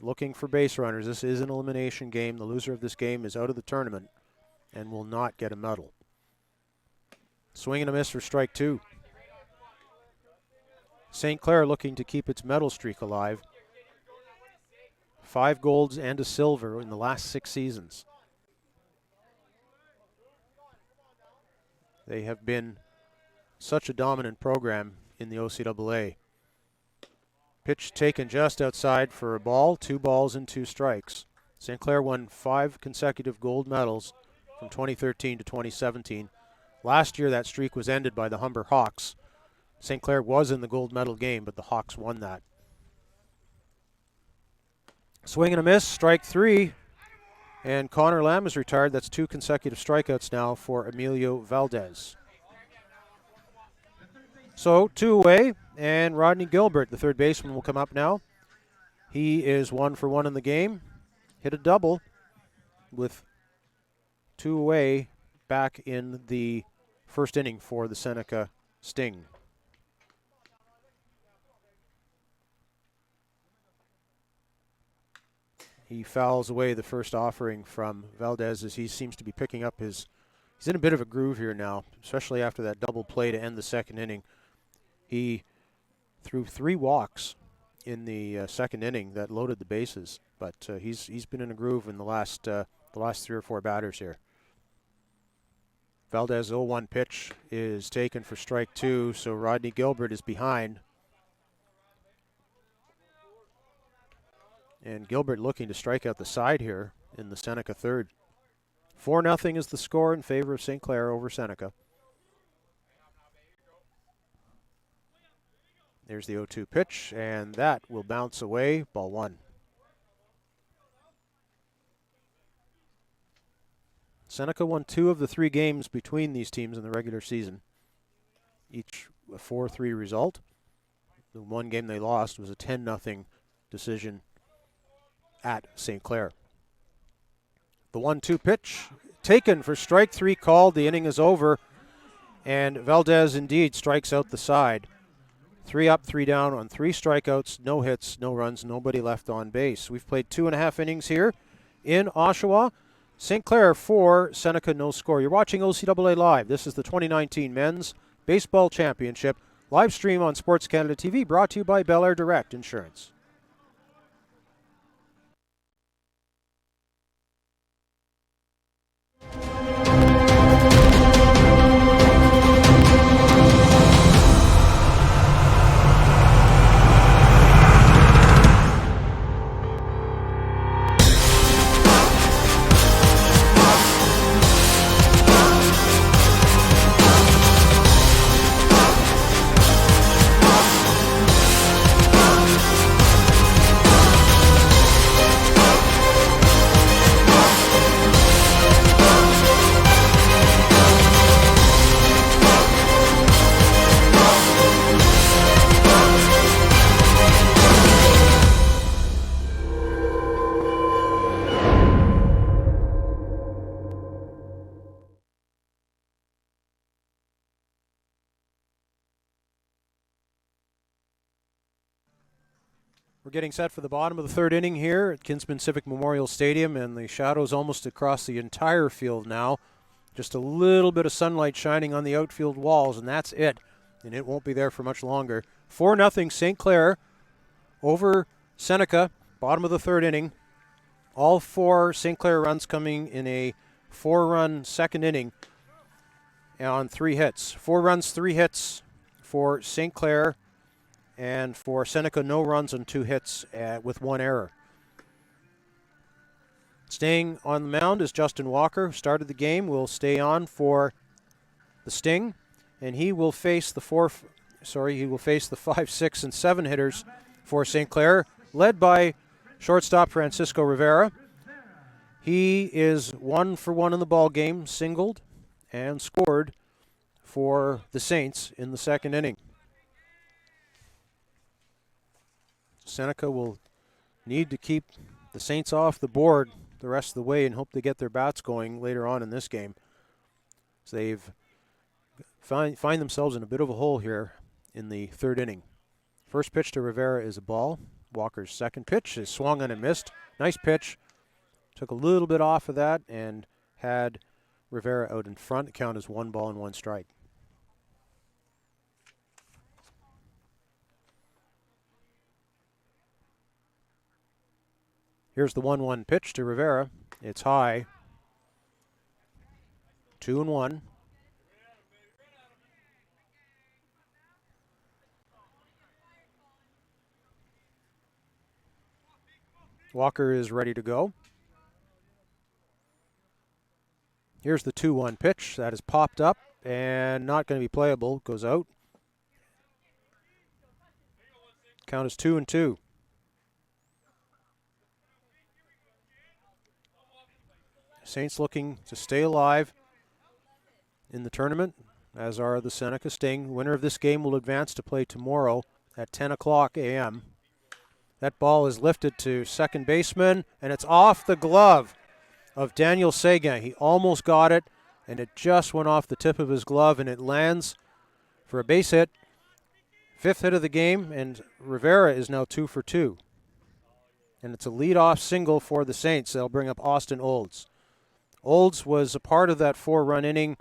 Looking for base runners. This is an elimination game. The loser of this game is out of the tournament and will not get a medal. Swing and a miss for strike 2. St. Clair looking to keep its medal streak alive. 5 golds and a silver in the last 6 seasons. They have been such a dominant program in the OCAA. Pitch taken just outside for a ball, 2 balls and 2 strikes. St. Clair won 5 consecutive gold medals from 2013 to 2017. Last year that streak was ended by the Humber Hawks. St. Clair was in the gold medal game, but the Hawks won that. Swing and a miss, strike 3. And Connor Lamb is retired. That's 2 consecutive strikeouts now for Emilio Valdez. So 2 away, and Rodney Gilbert, the third baseman, will come up now. He is 1 for 1 in the game. Hit a double with 2 away back in the first inning for the Seneca Sting. He fouls away the first offering from Valdez as he seems to be picking up he's in a bit of a groove here now, especially after that double play to end the second inning. He threw 3 walks in the second inning that loaded the bases, but he's been in a groove in the last 3 or 4 batters here. Valdez 0-1 pitch is taken for strike 2, so Rodney Gilbert is behind. And Gilbert looking to strike out the side here in the Seneca third. 4-0 is the score in favor of St. Clair over Seneca. There's the 0-2 pitch, and that will bounce away, ball 1. Seneca won 2 of the 3 games between these teams in the regular season, each a 4-3 result. The one game they lost was a 10-0 decision at St. Clair. The 1-2 pitch taken for strike 3 called. The inning is over, and Valdez indeed strikes out the side. 3 up, 3 down on 3 strikeouts, no hits, no runs, nobody left on base. We've played 2.5 innings here in Oshawa. St. Clair 4, Seneca no score. You're watching OCAA Live. This is the 2019 Men's Baseball Championship. Live stream on Sports Canada TV, brought to you by Bel Air Direct Insurance. We're getting set for the bottom of the third inning here at Kinsmen Civic Memorial Stadium, and the shadows almost across the entire field now. Just a little bit of sunlight shining on the outfield walls, and that's it. And it won't be there for much longer. 4-0 St. Clair over Seneca, bottom of the third inning. All 4 St. Clair runs coming in a 4-run second inning on 3 hits. 4 runs, 3 hits for St. Clair, and for Seneca, no runs and 2 hits with 1 error. Staying on the mound is Justin Walker, who started the game, will stay on for the Sting, and he will face the 5, 6, and 7 hitters for St. Clair, led by shortstop Francisco Rivera. He is 1 for 1 in the ball game, singled and scored for the Saints in the second inning. Seneca will need to keep the Saints off the board the rest of the way and hope they get their bats going later on in this game. So they've find themselves in a bit of a hole here in the third inning. First pitch to Rivera is a ball. Walker's second pitch is swung on and missed. Nice pitch. Took a little bit off of that and had Rivera out in front. The count is 1 ball and 1 strike. Here's the 1-1 pitch to Rivera. It's high. 2-1. Walker is ready to go. Here's the 2-1 pitch. That is popped up and not going to be playable. Goes out. Count is 2-2. Saints looking to stay alive in the tournament, as are the Seneca Sting. Winner of this game will advance to play tomorrow at 10 o'clock a.m. That ball is lifted to second baseman, and it's off the glove of Daniel Seguin. He almost got it, and it just went off the tip of his glove, and it lands for a base hit. 5th hit of the game, and Rivera is now 2 for 2. And it's a leadoff single for the Saints. They'll bring up Austin Olds. Olds was a part of that 4-run inning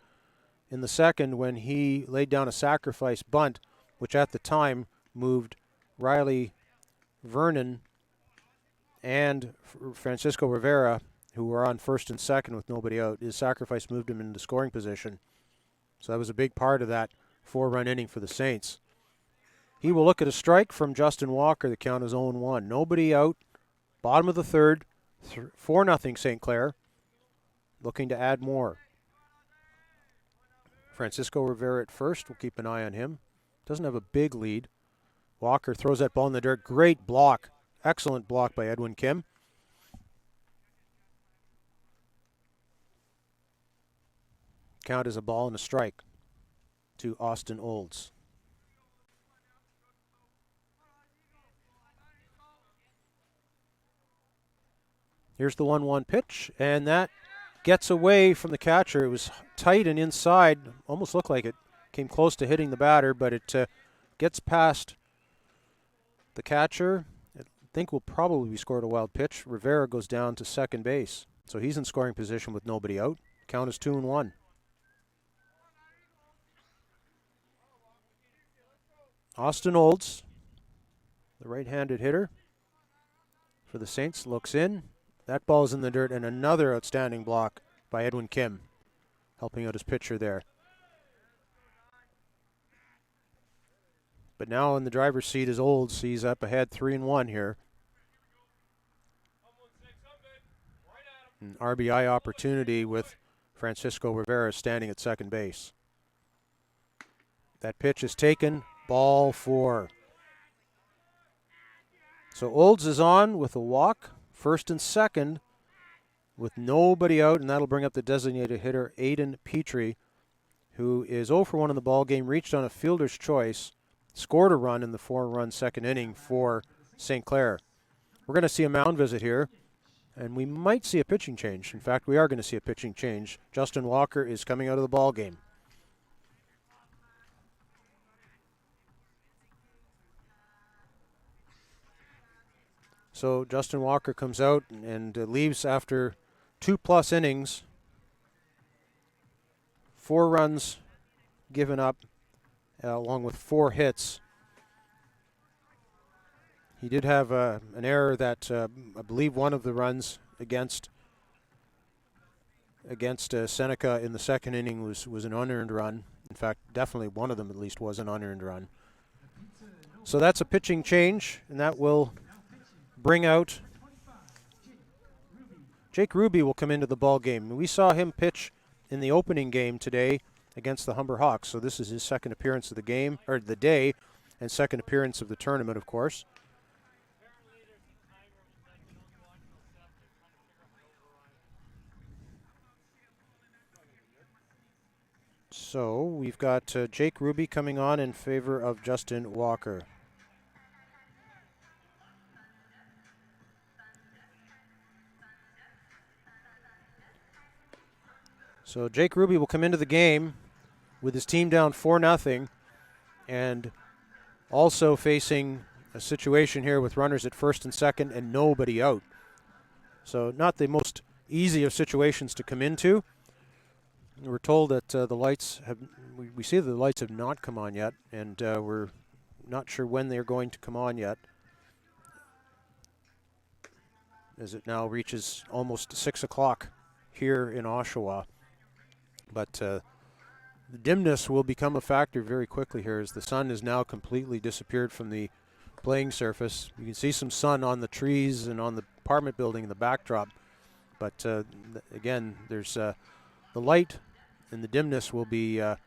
in the second when he laid down a sacrifice bunt, which at the time moved Riley Vernon and Francisco Rivera, who were on first and second with nobody out. His sacrifice moved him into scoring position. So that was a big part of that 4-run inning for the Saints. He will look at a strike from Justin Walker. The count is 0-1. Nobody out. Bottom of the third. 4-0 St. Clair. Looking to add more. Francisco Rivera at first. We'll keep an eye on him. Doesn't have a big lead. Walker throws that ball in the dirt. Great block. Excellent block by Edwin Kim. Count is a ball and a strike to Austin Olds. Here's the 1-1 pitch, and that gets away from the catcher. It was tight and inside. Almost looked like it came close to hitting the batter, but it gets past the catcher. I think will probably be scored a wild pitch. Rivera goes down to second base. So he's in scoring position with nobody out. Count is 2-1. Austin Olds, the right-handed hitter for the Saints, looks in. That ball is in the dirt, and another outstanding block by Edwin Kim, helping out his pitcher there. But now in the driver's seat is Olds. He's up ahead 3-1 here. An RBI opportunity with Francisco Rivera standing at second base. That pitch is taken. Ball 4. So Olds is on with a walk, first and second, with nobody out, and that'll bring up the designated hitter, Aiden Petrie, who is 0 for 1 in the ball game, reached on a fielder's choice, scored a run in the 4-run second inning for St. Clair. We're going to see a mound visit here, and we might see a pitching change. In fact, we are going to see a pitching change. Justin Walker is coming out of the ball game. So Justin Walker comes out and leaves after 2+ innings. 4 runs given up, along with 4 hits. He did have an error that I believe one of the runs against Seneca in the second inning was an unearned run. In fact, definitely one of them at least was an unearned run. So that's a pitching change, and that will bring out Jake Ruby will come into the ball game. We saw him pitch in the opening game today against the Humber Hawks. So this is his second appearance of the game, or the day, and second appearance of the tournament, of course. So we've got Jake Ruby coming on in favor of Justin Walker. So Jake Ruby will come into the game with his team down 4-0, and also facing a situation here with runners at first and second and nobody out. So not the most easy of situations to come into. We're told that the lights have, we see that the lights have not come on yet, and we're not sure when they're going to come on yet, as it now reaches almost 6 o'clock here in Oshawa. But the dimness will become a factor very quickly here, as the sun has now completely disappeared from the playing surface. You can see some sun on the trees and on the apartment building in the backdrop, but again, there's the light and the dimness will be a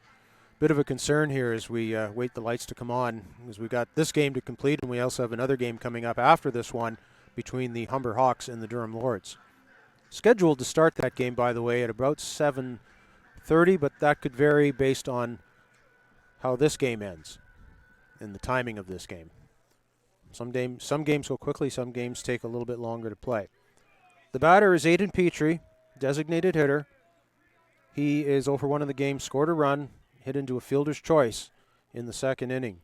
bit of a concern here as we wait the lights to come on, because we've got this game to complete, and we also have another game coming up after this one between the Humber Hawks and the Durham Lords. Scheduled to start that game, by the way, at about 7:30, but that could vary based on how this game ends and the timing of this game. Some games go quickly, some games take a little bit longer to play. The batter is Aiden Petrie, designated hitter. He is 0 for 1 in the game, scored a run, hit into a fielder's choice in the second inning.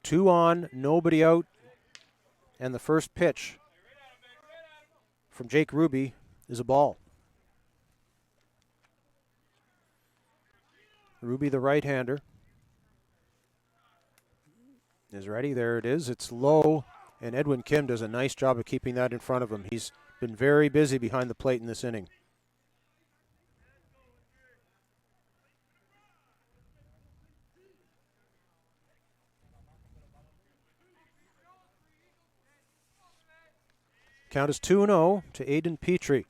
2 on, nobody out, and the first pitch from Jake Ruby is a ball. Ruby, the right-hander, is ready. There it is. It's low, and Edwin Kim does a nice job of keeping that in front of him. He's been very busy behind the plate in this inning. Count is 2-0 to Aiden Petrie.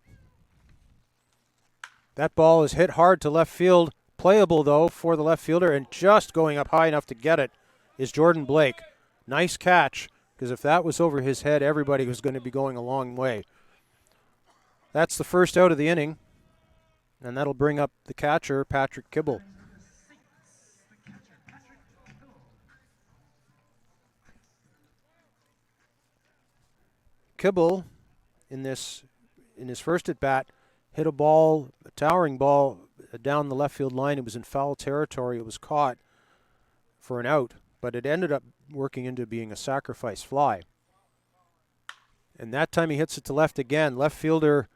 That ball is hit hard to left field. Playable, though, for the left fielder, and just going up high enough to get it is Jordan Blake. Nice catch, because if that was over his head, everybody was going to be going a long way. That's the first out of the inning, and that'll bring up the catcher, Patrick Kibble. Kibble, in his first at bat, hit a ball, a towering ball, down the left field line. It was in foul territory. It was caught for an out, but it ended up working into being a sacrifice fly. And that time he hits it to left again. Left fielder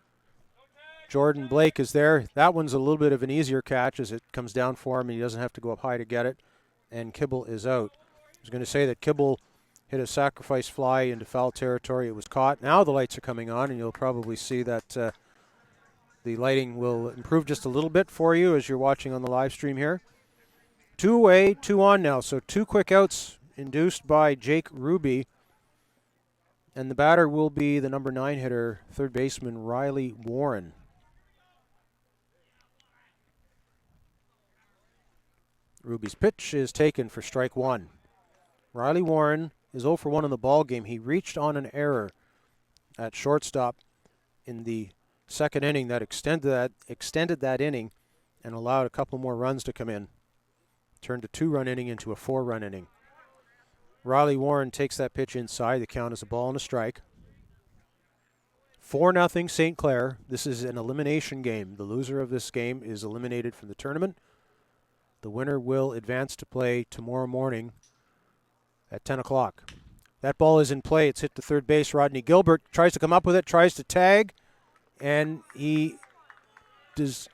Jordan Blake is there. That one's a little bit of an easier catch as it comes down for him and he doesn't have to go up high to get it. And Kibble is out. I was going to say that Kibble hit a sacrifice fly into foul territory. It was caught. Now the lights are coming on, and you'll probably see that the lighting will improve just a little bit for you as you're watching on the live stream here. 2 away, 2 on now. So 2 quick outs induced by Jake Ruby. And the batter will be the number 9 hitter, third baseman Riley Warren. Ruby's pitch is taken for strike 1. Riley Warren is 0 for 1 in the ball game. He reached on an error at shortstop in the second inning that extended that inning and allowed a couple more runs to come in. Turned a 2-run inning into a 4-run inning. Riley Warren takes that pitch inside. The count is a ball and a strike. 4-0 St. Clair. This is an elimination game. The loser of this game is eliminated from the tournament. The winner will advance to play tomorrow morning at 10 o'clock. That ball is in play. It's hit to third base. Rodney Gilbert tries to come up with it, tries to tag, and he does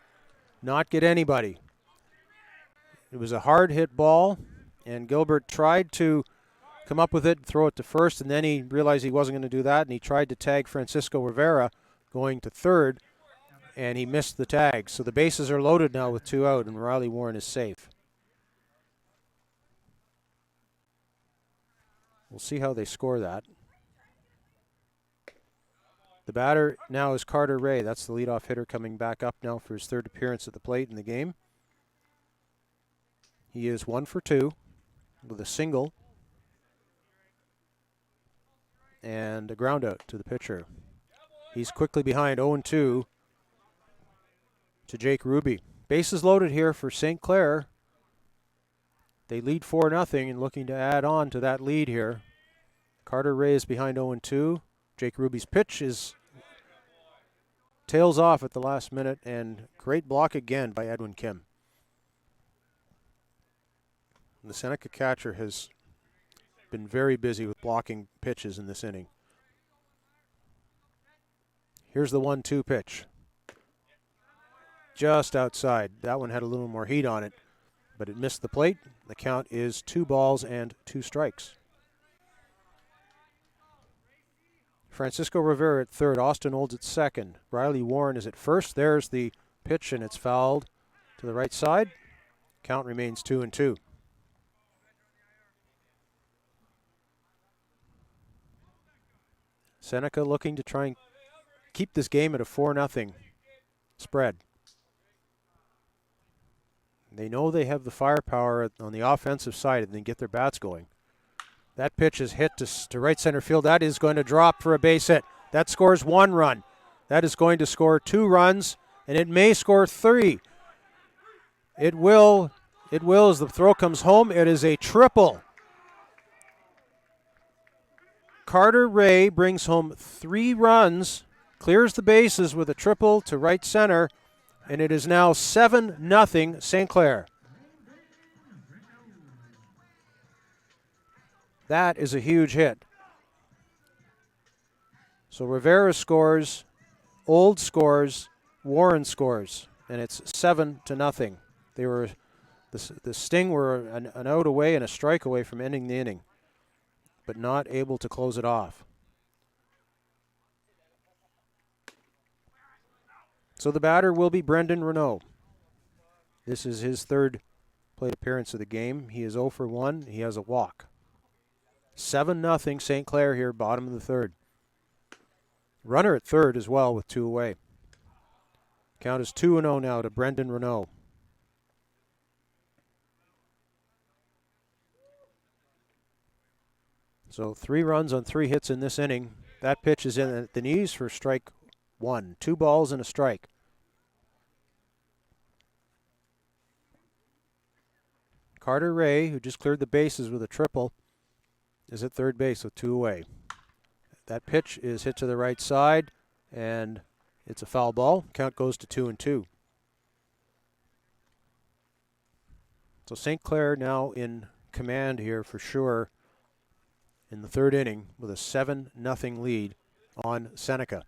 not get anybody. It was a hard hit ball, and Gilbert tried to come up with it, throw it to first, and then he realized he wasn't going to do that, and he tried to tag Francisco Rivera going to third, and he missed the tag. So the bases are loaded now with 2 out, and Riley Warren is safe. We'll see how they score that. The batter now is Carter Ray. That's the leadoff hitter coming back up now for his third appearance at the plate in the game. He is 1 for 2 with a single and a ground out to the pitcher. He's quickly behind 0-2 to Jake Ruby. Bases loaded here for St. Clair. They lead 4-0 and looking to add on to that lead here. Carter Ray is behind 0-2. Jake Ruby's pitch is tails off at the last minute, and great block again by Edwin Kim. The Seneca catcher has been very busy with blocking pitches in this inning. Here's the 1-2 pitch. Just outside. That one had a little more heat on it, but it missed the plate. The count is 2 balls and 2 strikes. Francisco Rivera at third. Austin Olds at second. Riley Warren is at first. There's the pitch, and it's fouled to the right side. Count remains 2-2. Seneca looking to try and keep this game at a 4-0 spread. They know they have the firepower on the offensive side and then get their bats going. That pitch is hit to right center field. That is going to drop for a base hit. That scores 1 run. That is going to score 2 runs, and it may score 3. It will as the throw comes home. It is a triple. Carter Ray brings home 3 runs, clears the bases with a triple to right center, and it is now 7-0 St. Clair. That is a huge hit. So Rivera scores, Old scores, Warren scores, and it's 7-0. They were the Sting were an out away and a strike away from ending the inning, but not able to close it off. So the batter will be Brendan Renault. This is his third plate appearance of the game. He is 0 for 1. He has a walk. 7-0 St. Clair here, bottom of the third. Runner at third as well with 2 away. Count is 2-0 now to Brendan Renault. So 3 runs on 3 hits in this inning. That pitch is in at the knees for strike 1. 2 balls and a strike. Carter Ray, who just cleared the bases with a triple, is at third base with 2 away. That pitch is hit to the right side, and it's a foul ball. Count goes to 2-2. So St. Clair now in command here for sure in the third inning with a 7-0 lead on Seneca.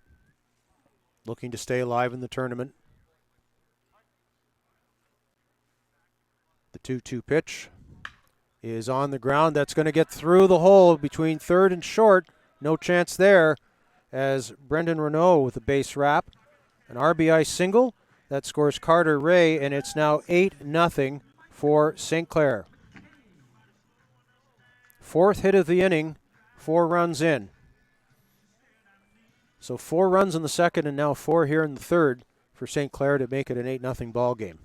Looking to stay alive in the tournament. The 2-2 pitch is on the ground. That's going to get through the hole between third and short. No chance there as Brendan Renault with a base wrap. An RBI single. That scores Carter Ray, and it's now 8-0 for St. Clair. 4th hit of the inning, 4 runs in. So 4 runs in the second and now 4 here in the third for St. Clair to make it an 8-0 ball game.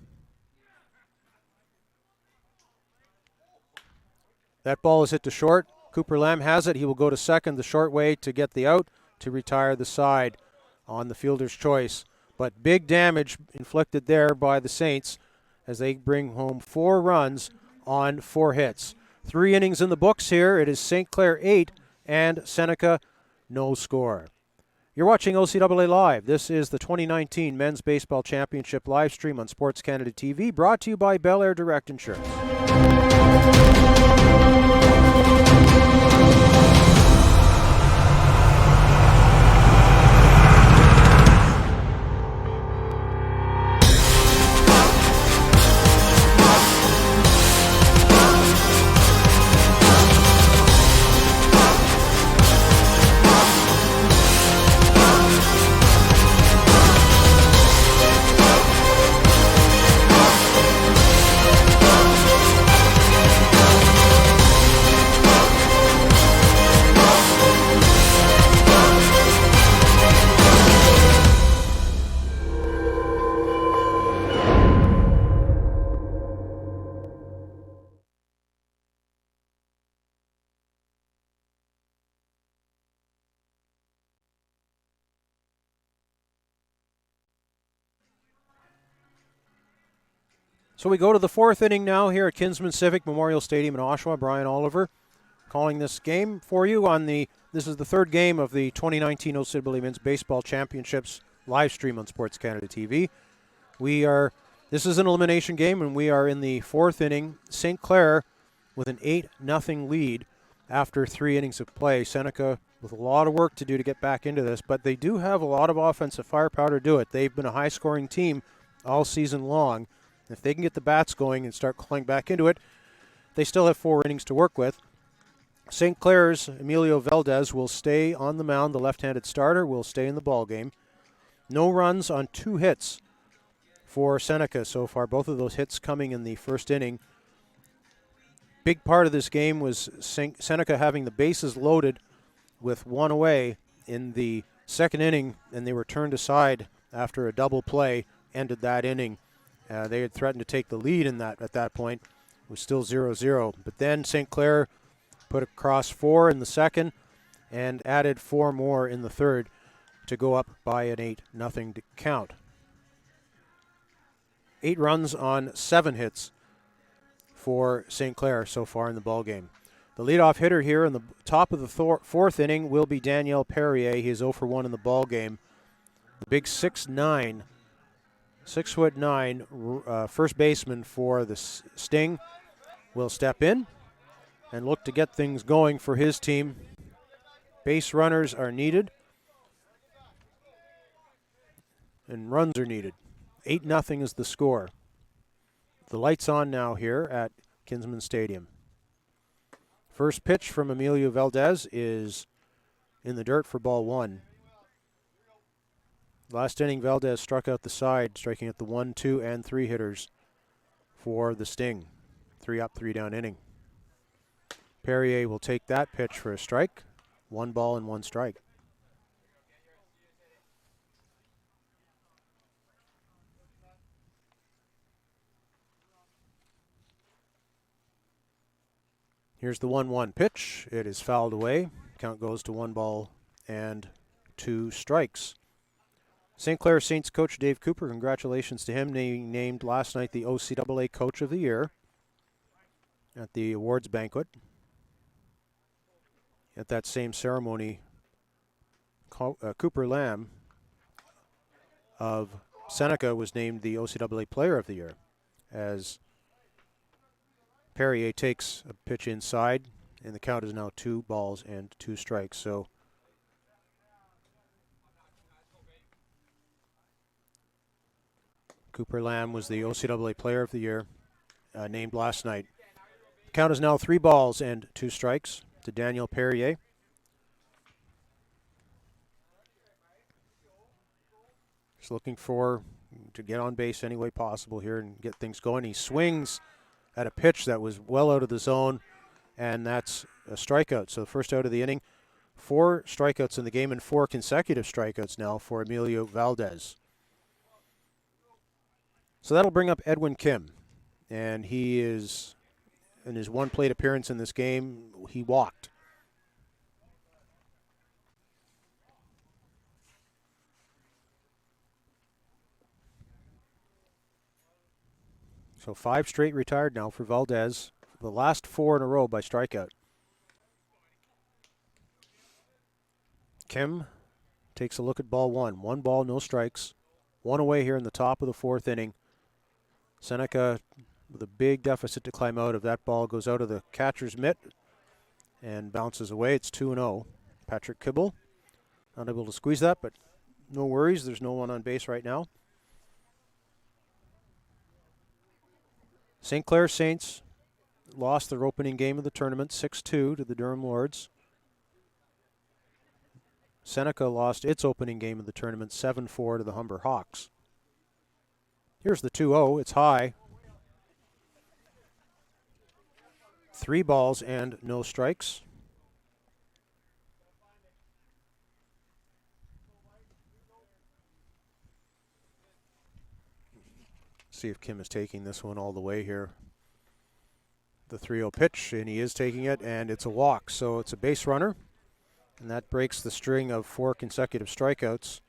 That ball is hit to short. Cooper Lamb has it. He will go to second the short way to get the out to retire the side on the fielder's choice. But big damage inflicted there by the Saints as they bring home 4 runs on 4 hits. 3 innings in the books here. It is St. Clair 8 and Seneca no score. You're watching OCAA Live. This is the 2019 Men's Baseball Championship live stream on Sports Canada TV, brought to you by Bel Air Direct Insurance. So we go to the fourth inning now here at Kinsmen Civic Memorial Stadium in Oshawa. Brian Oliver calling this game for you this is the third game of the 2019 OCAA Men's Baseball Championships live stream on Sports Canada TV. This is an elimination game, and we are in the fourth inning. St. Clair with an 8-0 lead after 3 innings of play. Seneca with a lot of work to do to get back into this, but they do have a lot of offensive firepower to do it. They've been a high-scoring team all season long. If they can get the bats going and start clawing back into it, they still have 4 innings to work with. St. Clair's Emilio Valdez will stay on the mound. The left-handed starter will stay in the ballgame. No runs on 2 hits for Seneca so far. Both of those hits coming in the first inning. Big part of this game was Seneca having the bases loaded with 1 away in the second inning, and they were turned aside after a double play ended that inning. They had threatened to take the lead at that point. It was still 0-0. But then St. Clair put across 4 in the second and added 4 more in the third to go up by an 8-0 count. 8 runs on 7 hits for St. Clair so far in the ballgame. The leadoff hitter here in the top of the fourth inning will be Daniel Perrier. He is 0 for 1 in the ballgame. The big 6'9", 6'9", first baseman for the Sting will step in and look to get things going for his team. Base runners are needed, and runs are needed. 8-0 is the score. The lights on now here at Kinsmen Stadium. First pitch from Emilio Valdez is in the dirt for ball 1. Last inning, Valdez struck out the side, striking at the 1, 2, and 3 hitters for the Sting. 3 up, 3 down inning. Perrier will take that pitch for a strike. 1 ball and 1 strike. Here's the 1-1 pitch. It is fouled away. Count goes to 1 ball and 2 strikes. St. Clair Saints coach Dave Cooper, congratulations to him, being named last night the OCAA Coach of the Year at the awards banquet. At that same ceremony, Cooper Lamb of Seneca was named the OCAA Player of the Year, as Perrier takes a pitch inside, and the count is now 2 balls and 2 strikes. So Cooper Lamb was the OCAA Player of the Year, named last night. The count is now 3 balls and 2 strikes to Daniel Perrier. He's looking to get on base any way possible here and get things going. He swings at a pitch that was well out of the zone, and that's a strikeout. So the first out of the inning. 4 strikeouts in the game and 4 consecutive strikeouts now for Emilio Valdez. So that'll bring up Edwin Kim, and he is, in his 1 plate appearance in this game, he walked. So 5 straight retired now for Valdez, the last 4 in a row by strikeout. Kim takes a look at ball 1. 1 ball, no strikes. 1 away here in the top of the 4th inning. Seneca with a big deficit to climb out of. That ball goes out of the catcher's mitt and bounces away. It's 2-0. Patrick Kibble not able to squeeze that, but no worries. There's no one on base right now. St. Clair Saints lost their opening game of the tournament 6-2 to the Durham Lords. Seneca lost its opening game of the tournament 7-4 to the Humber Hawks. Here's the 2-0. It's high. 3 balls and no strikes. See if Kim is taking this one all the way here. The 3-0 pitch, and he is taking it, and it's a walk. So it's a base runner, and that breaks the string of 4 consecutive strikeouts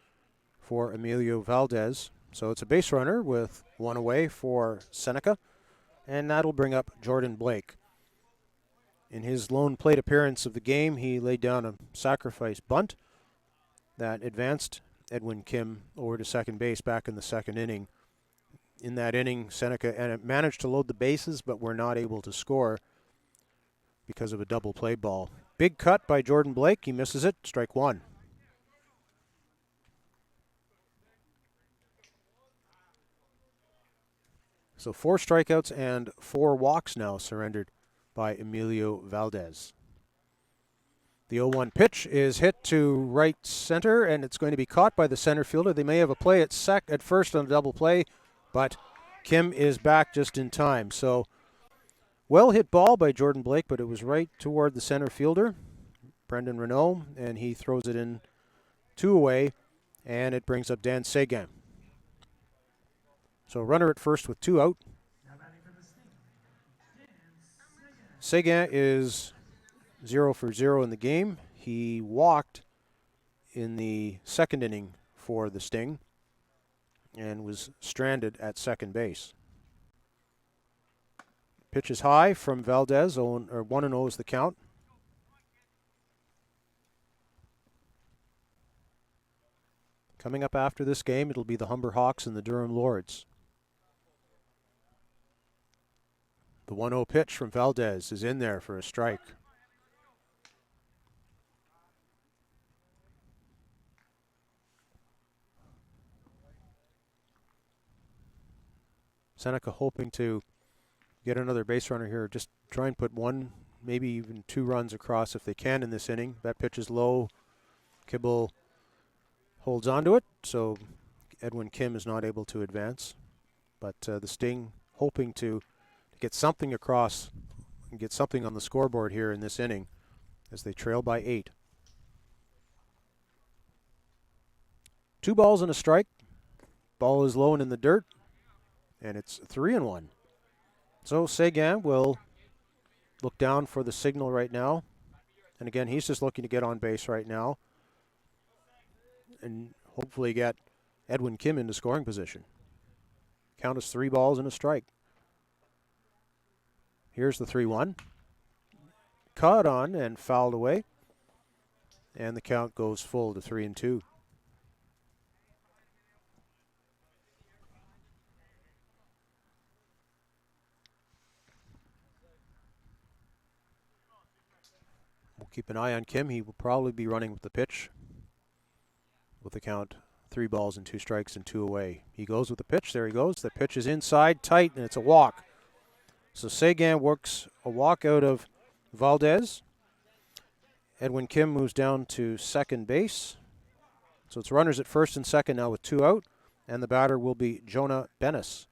for Emilio Valdez. So it's a base runner with one away for Seneca, and that'll bring up Jordan Blake. In his lone plate appearance of the game, he laid down a sacrifice bunt that advanced Edwin Kim over to second base back in the second inning. In that inning, Seneca managed to load the bases, but were not able to score because of a double play ball. Big cut by Jordan Blake. He misses it. Strike one. So 4 strikeouts and 4 walks now surrendered by Emilio Valdez. The 0-1 pitch is hit to right center, and it's going to be caught by the center fielder. They may have a play at first on a double play, but Kim is back just in time. So well hit ball by Jordan Blake, but it was right toward the center fielder, Brendan Renault, and he throws it in 2 away, and it brings up Dan Seguin. So runner at first with 2 out. Seguin is 0 for 0 in the game. He walked in the second inning for the Sting and was stranded at second base. Pitch is high from Valdez, 1-0 is the count. Coming up after this game, it'll be the Humber Hawks and the Durham Lords. The 1-0 pitch from Valdez is in there for a strike. Seneca hoping to get another base runner here. Just try and put 1, maybe even 2 runs across if they can in this inning. That pitch is low. Kibble holds on to it, so Edwin Kim is not able to advance. But the Sting hoping to get something across and get something on the scoreboard here in this inning as they trail by 8. 2 balls and a strike. Ball is low and in the dirt, and it's 3-1. So Seguin will look down for the signal right now. And again, he's just looking to get on base right now and hopefully get Edwin Kim into scoring position. Count is 3 balls and a strike. Here's the 3-1. Caught on and fouled away. And the count goes full to 3-2. We'll keep an eye on Kim. He will probably be running with the pitch. With the count 3 balls and 2 strikes and 2 away. He goes with the pitch. There he goes. The pitch is inside, tight, and it's a walk. So Seguin works a walk out of Valdez. Edwin Kim moves down to second base. So it's runners at first and second now with 2 out. And the batter will be Jonah Bennis.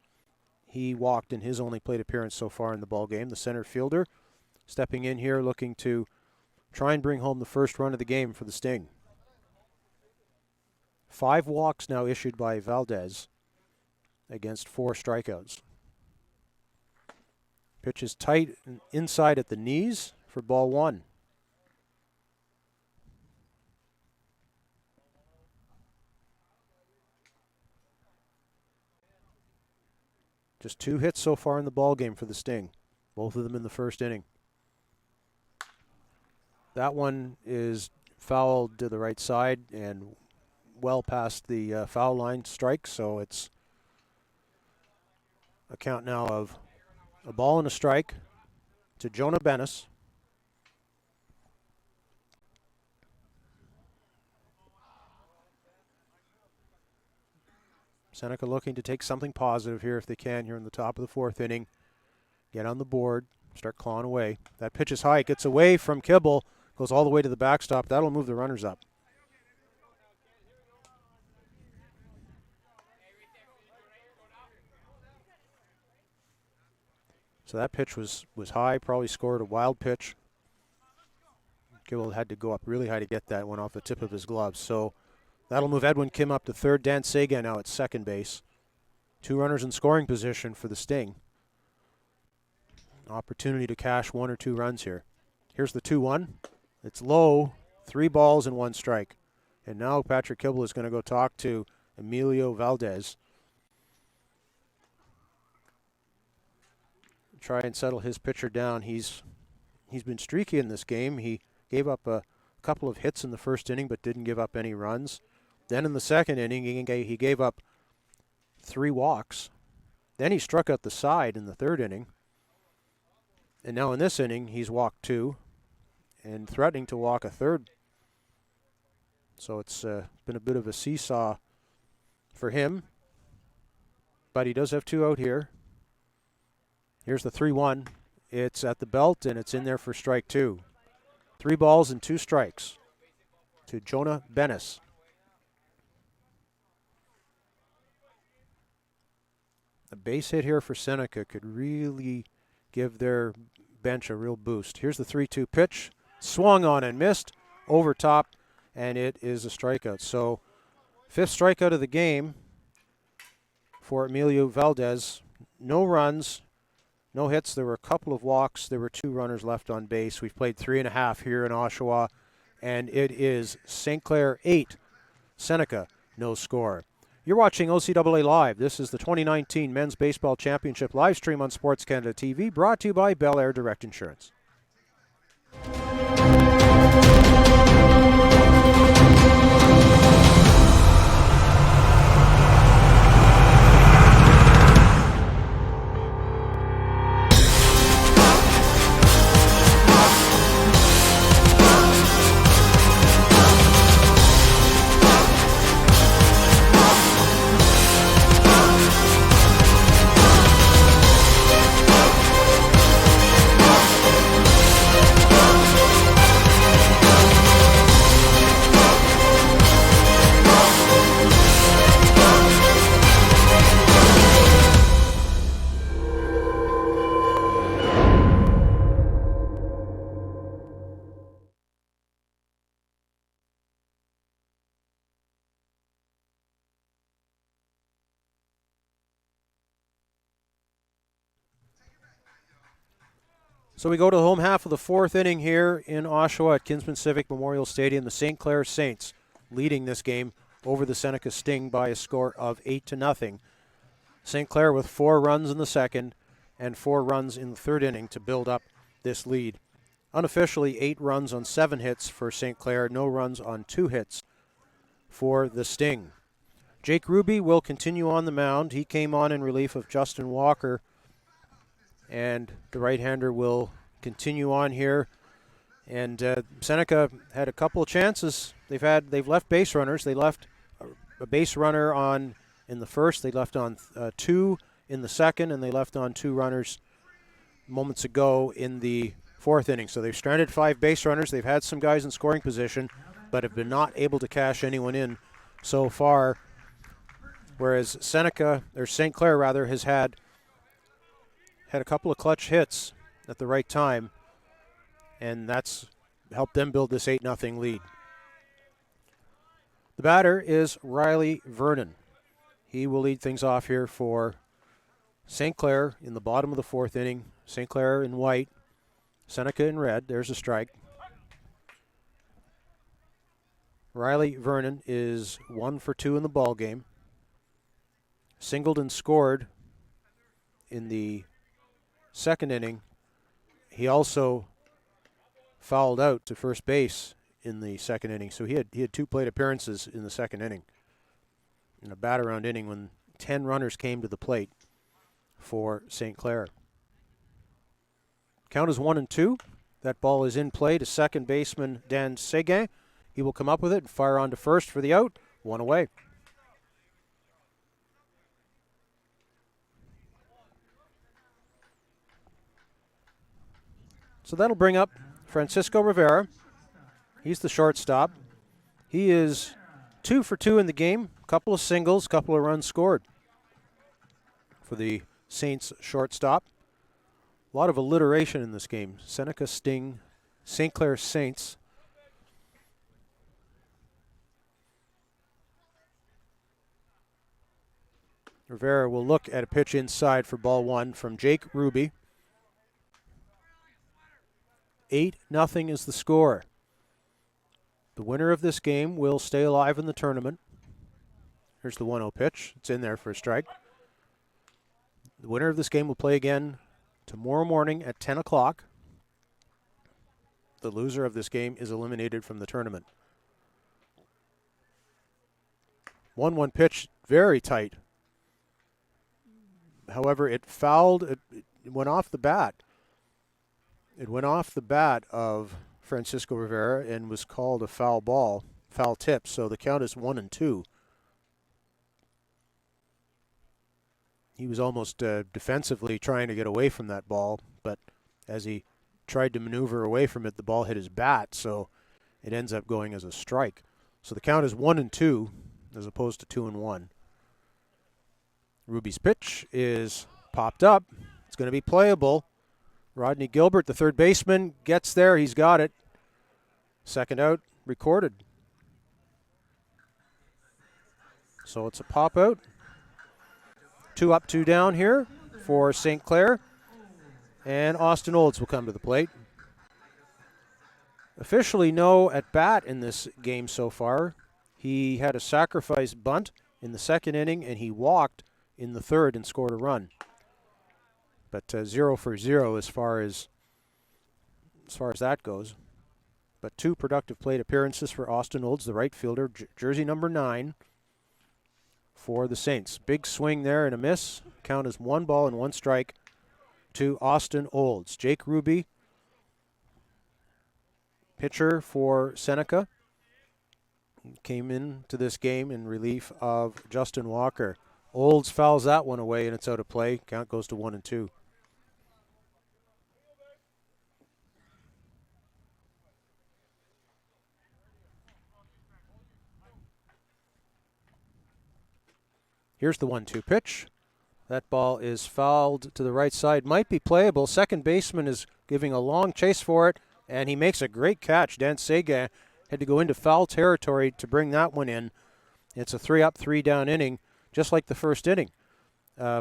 He walked in his only plate appearance so far in the ball game. The center fielder stepping in here looking to try and bring home the first run of the game for the Sting. 5 walks now issued by Valdez against 4 strikeouts. Pitch is tight and inside at the knees for ball 1. Just 2 hits so far in the ball game for the Sting, both of them in the first inning. That one is fouled to the right side and well past the foul line strike, so it's a count now of a ball and a strike to Jonah Bennis. Seneca looking to take something positive here if they can here in the top of the 4th inning. Get on the board, start clawing away. That pitch is high, it gets away from Kibble, goes all the way to the backstop. That'll move the runners up. So that pitch was high, probably scored a wild pitch. Kibble had to go up really high to get that one off the tip of his glove. So that'll move Edwin Kim up to third. Dan Seguin now at second base. 2 runners in scoring position for the Sting. Opportunity to cash 1 or 2 runs here. Here's the 2-1. It's low, 3 balls and 1 strike. And now Patrick Kibble is going to go talk to Emilio Valdez. try and settle his pitcher down. He's been streaky in this game. He gave up a couple of hits in the first inning but didn't give up any runs. Then in the second inning, he gave up 3 walks. Then he struck out the side in the third inning. And now in this inning, he's walked 2 and threatening to walk a third. So it's been a bit of a seesaw for him. But he does have 2 out here. Here's the 3-1. It's at the belt, and it's in there for strike 2. 3 balls and 2 strikes to Jonah Bennis. A base hit here for Seneca could really give their bench a real boost. Here's the 3-2 pitch. Swung on and missed. Over top, and it is a strikeout. So 5th strikeout of the game for Emilio Valdez. No runs, no hits. There were a couple of walks. There were 2 runners left on base. We've played 3.5 here in Oshawa, and it is St. Clair 8, Seneca no score. You're watching OCAA Live. This is the 2019 Men's Baseball Championship live stream on Sports Canada TV, brought to you by Bel Air Direct Insurance. So we go to the home half of the 4th inning here in Oshawa at Kinsmen Civic Memorial Stadium. The St. Clair Saints leading this game over the Seneca Sting by a score of 8-0. St. Clair with 4 runs in the second and 4 runs in the third inning to build up this lead. Unofficially, 8 runs on 7 hits for St. Clair, no runs on 2 hits for the Sting. Jake Ruby will continue on the mound. He came on in relief of Justin Walker, and the right-hander will continue on here. And Seneca had a couple of chances. They've left base runners. They left a base runner on in the first. They left on 2 in the second, and they left on 2 runners moments ago in the 4th inning. So they've stranded 5 base runners. They've had some guys in scoring position, but have been not able to cash anyone in so far. Whereas St. Clair rather, has had a couple of clutch hits at the right time, and that's helped them build this 8-0 lead. The batter is Riley Vernon. He will lead things off here for St. Clair in the bottom of the 4th inning. St. Clair in white, Seneca in red. There's a strike. Riley Vernon is 1 for 2 in the ball game. Singled and scored in the 2nd inning. He also fouled out to first base in the 2nd inning, so he had 2 plate appearances in the 2nd inning. In a bat-around inning when 10 runners came to the plate for St. Clair. Count is 1-2. That ball is in play to second baseman Dan Seguin. He will come up with it and fire on to first for the out. 1 away. So that'll bring up Francisco Rivera. He's the shortstop. He is 2 for 2 in the game. Couple of singles, couple of runs scored for the Saints shortstop. A lot of alliteration in this game. Seneca Sting, St. Clair Saints. Rivera will look at a pitch inside for ball 1 from Jake Ruby. 8-0 is the score. The winner of this game will stay alive in the tournament. Here's the 1-0 pitch. It's in there for a strike. The winner of this game will play again Tomorrow morning at 10 o'clock, the loser of this game is eliminated from the tournament. 1-1 pitch, very tight. However, it fouled, it went off the bat. It went off the bat of Francisco Rivera and was called a foul ball, foul tip, so the count is 1-2. He was almost defensively trying to get away from that ball, but as he tried to maneuver away from it, the ball hit his bat, so it ends up going as a strike. So the count is 1-2 as opposed to 2-1. Ruby's pitch is popped up. It's going to be playable. Rodney Gilbert, the third baseman, gets there. He's got it. Second out recorded. So it's a pop out. 2 up, 2 down here for St. Clair. And Austin Olds will come to the plate. Officially no at bat in this game so far. He had a sacrifice bunt in the second inning, and he walked in the third and scored a run. But 0 for 0 as far as that goes. But 2 productive plate appearances for Austin Olds, the right fielder, jersey number 9 for the Saints. Big swing there and a miss. Count is 1 ball and 1 strike to Austin Olds. Jake Ruby, pitcher for Seneca, came into this game in relief of Justin Walker. Olds fouls that one away, and it's out of play. Count goes to 1-2. Here's the 1-2 pitch. That ball is fouled to the right side. Might be playable. Second baseman is giving a long chase for it, and he makes a great catch. Dan Sega had to go into foul territory to bring that one in. It's a 3 up, 3 down inning, just like the first inning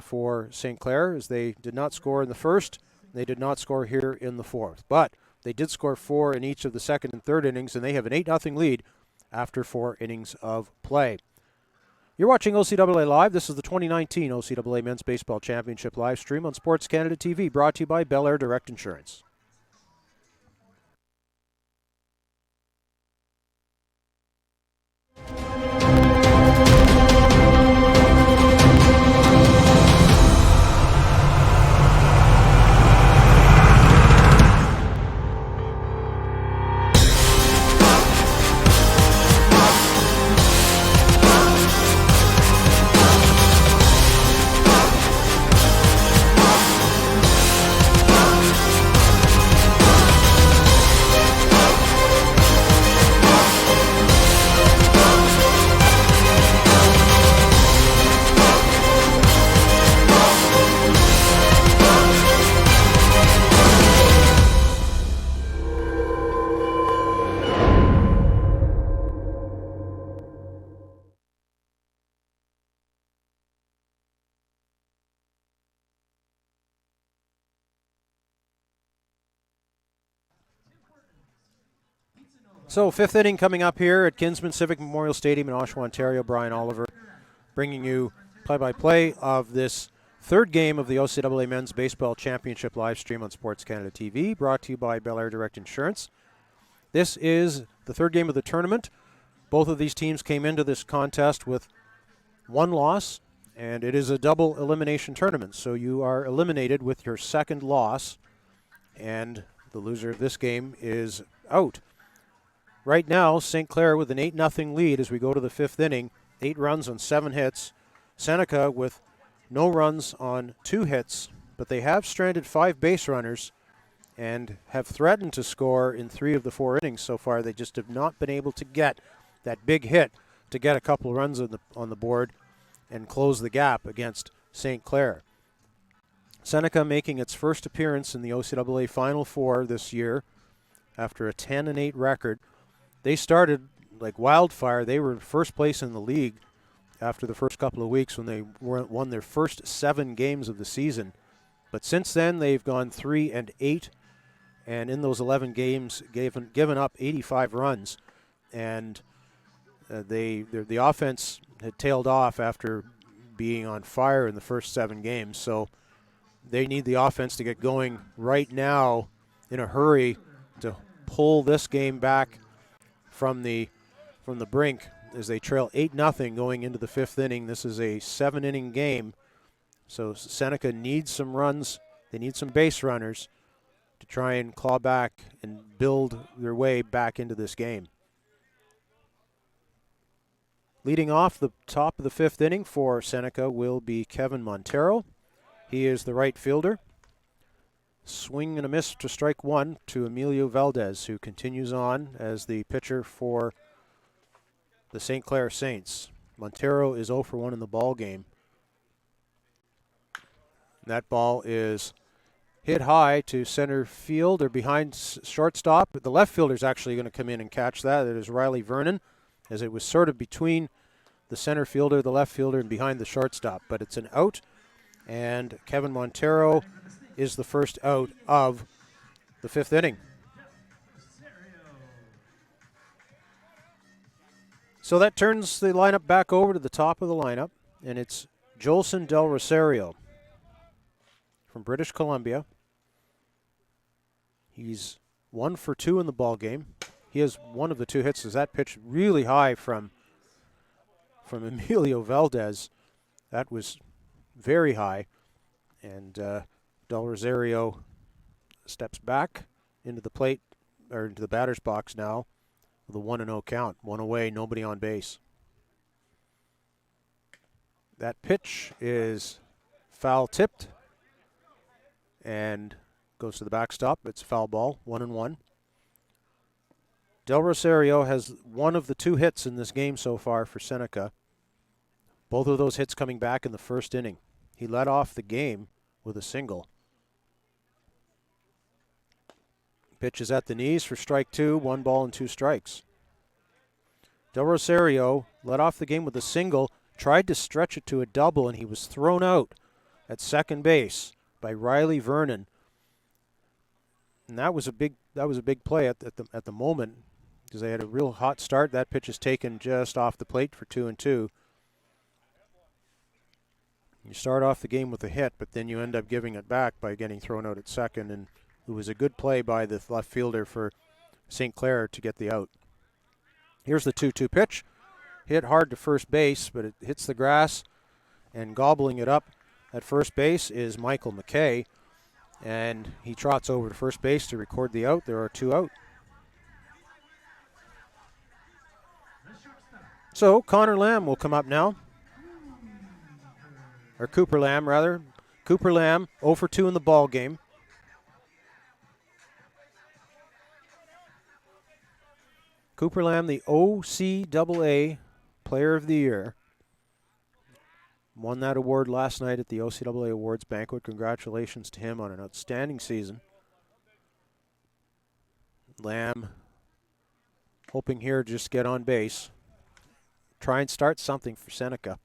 for St. Clair, as they did not score in the first. They did not score here in the fourth. But they did score 4 in each of the second and third innings, and they have an 8-0 lead after 4 innings of play. You're watching OCAA Live. This is the 2019 OCAA Men's Baseball Championship live stream on Sports Canada TV, brought to you by Bel Air Direct Insurance. So, 5th inning coming up here at Kinsmen Civic Memorial Stadium in Oshawa, Ontario. Brian Oliver bringing you play-by-play of this third game of the OCAA Men's Baseball Championship live stream on Sports Canada TV, brought to you by Bel Air Direct Insurance. This is the third game of the tournament. Both of these teams came into this contest with 1 loss, and it is a double elimination tournament. So you are eliminated with your second loss, and the loser of this game is out. Right now, St. Clair with an 8-0 lead as we go to the 5th inning. 8 runs on 7 hits. Seneca with no runs on 2 hits, but they have stranded 5 base runners and have threatened to score in 3 of the 4 innings so far. They just have not been able to get that big hit to get a couple of runs on the board and close the gap against St. Clair. Seneca making its first appearance in the OCAA Final Four this year after a 10-8 record. They started like wildfire. They were in first place in the league after the first couple of weeks when they won their first 7 games of the season. But since then, they've gone 3-8, and in those 11 games, given up 85 runs. And the offense had tailed off after being on fire in the first 7 games. So they need the offense to get going right now in a hurry to pull this game back from the brink as they trail 8-0 going into the 5th inning. This is a 7-inning game, so Seneca needs some runs. They need some base runners to try and claw back and build their way back into this game. Leading off the top of the 5th inning for Seneca will be Kevin Montero. He is the right fielder. Swing and a miss to strike one to Emilio Valdez, who continues on as the pitcher for the St. Clair Saints. Montero is 0 for 1 in the ball game. That ball is hit high to center field or behind shortstop. The left fielder is actually going to come in and catch that. It is Riley Vernon, as it was sort of between the center fielder, the left fielder, and behind the shortstop. But it's an out, and Kevin Montero is the first out of the 5th inning. So that turns the lineup back over to the top of the lineup, and it's Jolson Del Rosario from British Columbia. He's 1 for 2 in the ball game. He has one of the 2 hits as that pitch really high from Emilio Valdez. That was very high, and Del Rosario steps back into the plate, or into the batter's box now with a 1-0 count. 1 away, nobody on base. That pitch is foul tipped and goes to the backstop. It's a foul ball, 1-1. Del Rosario has one of the 2 hits in this game so far for Seneca. Both of those hits coming back in the 1st inning. He led off the game with a single. Pitch is at the knees for strike 2, 1 ball and 2 strikes. Del Rosario led off the game with a single, tried to stretch it to a double, and he was thrown out at second base by Riley Vernon. And that was a big play at the moment, because they had a real hot start. That pitch is taken just off the plate for 2-2. You start off the game with a hit, but then you end up giving it back by getting thrown out at second, and it was a good play by the left fielder for St. Clair to get the out. Here's the 2-2 pitch. Hit hard to first base, but it hits the grass, and gobbling it up at first base is Michael McKay, and he trots over to first base to record the out. There are 2 out. So Connor Lamb will come up now. Or Cooper Lamb, rather. Cooper Lamb, 0 for 2 in the ball game. Cooper Lamb, the OCAA Player of the Year. Won that award last night at the OCAA Awards banquet. Congratulations to him on an outstanding season. Lamb hoping here to just get on base. Try and start something for Seneca.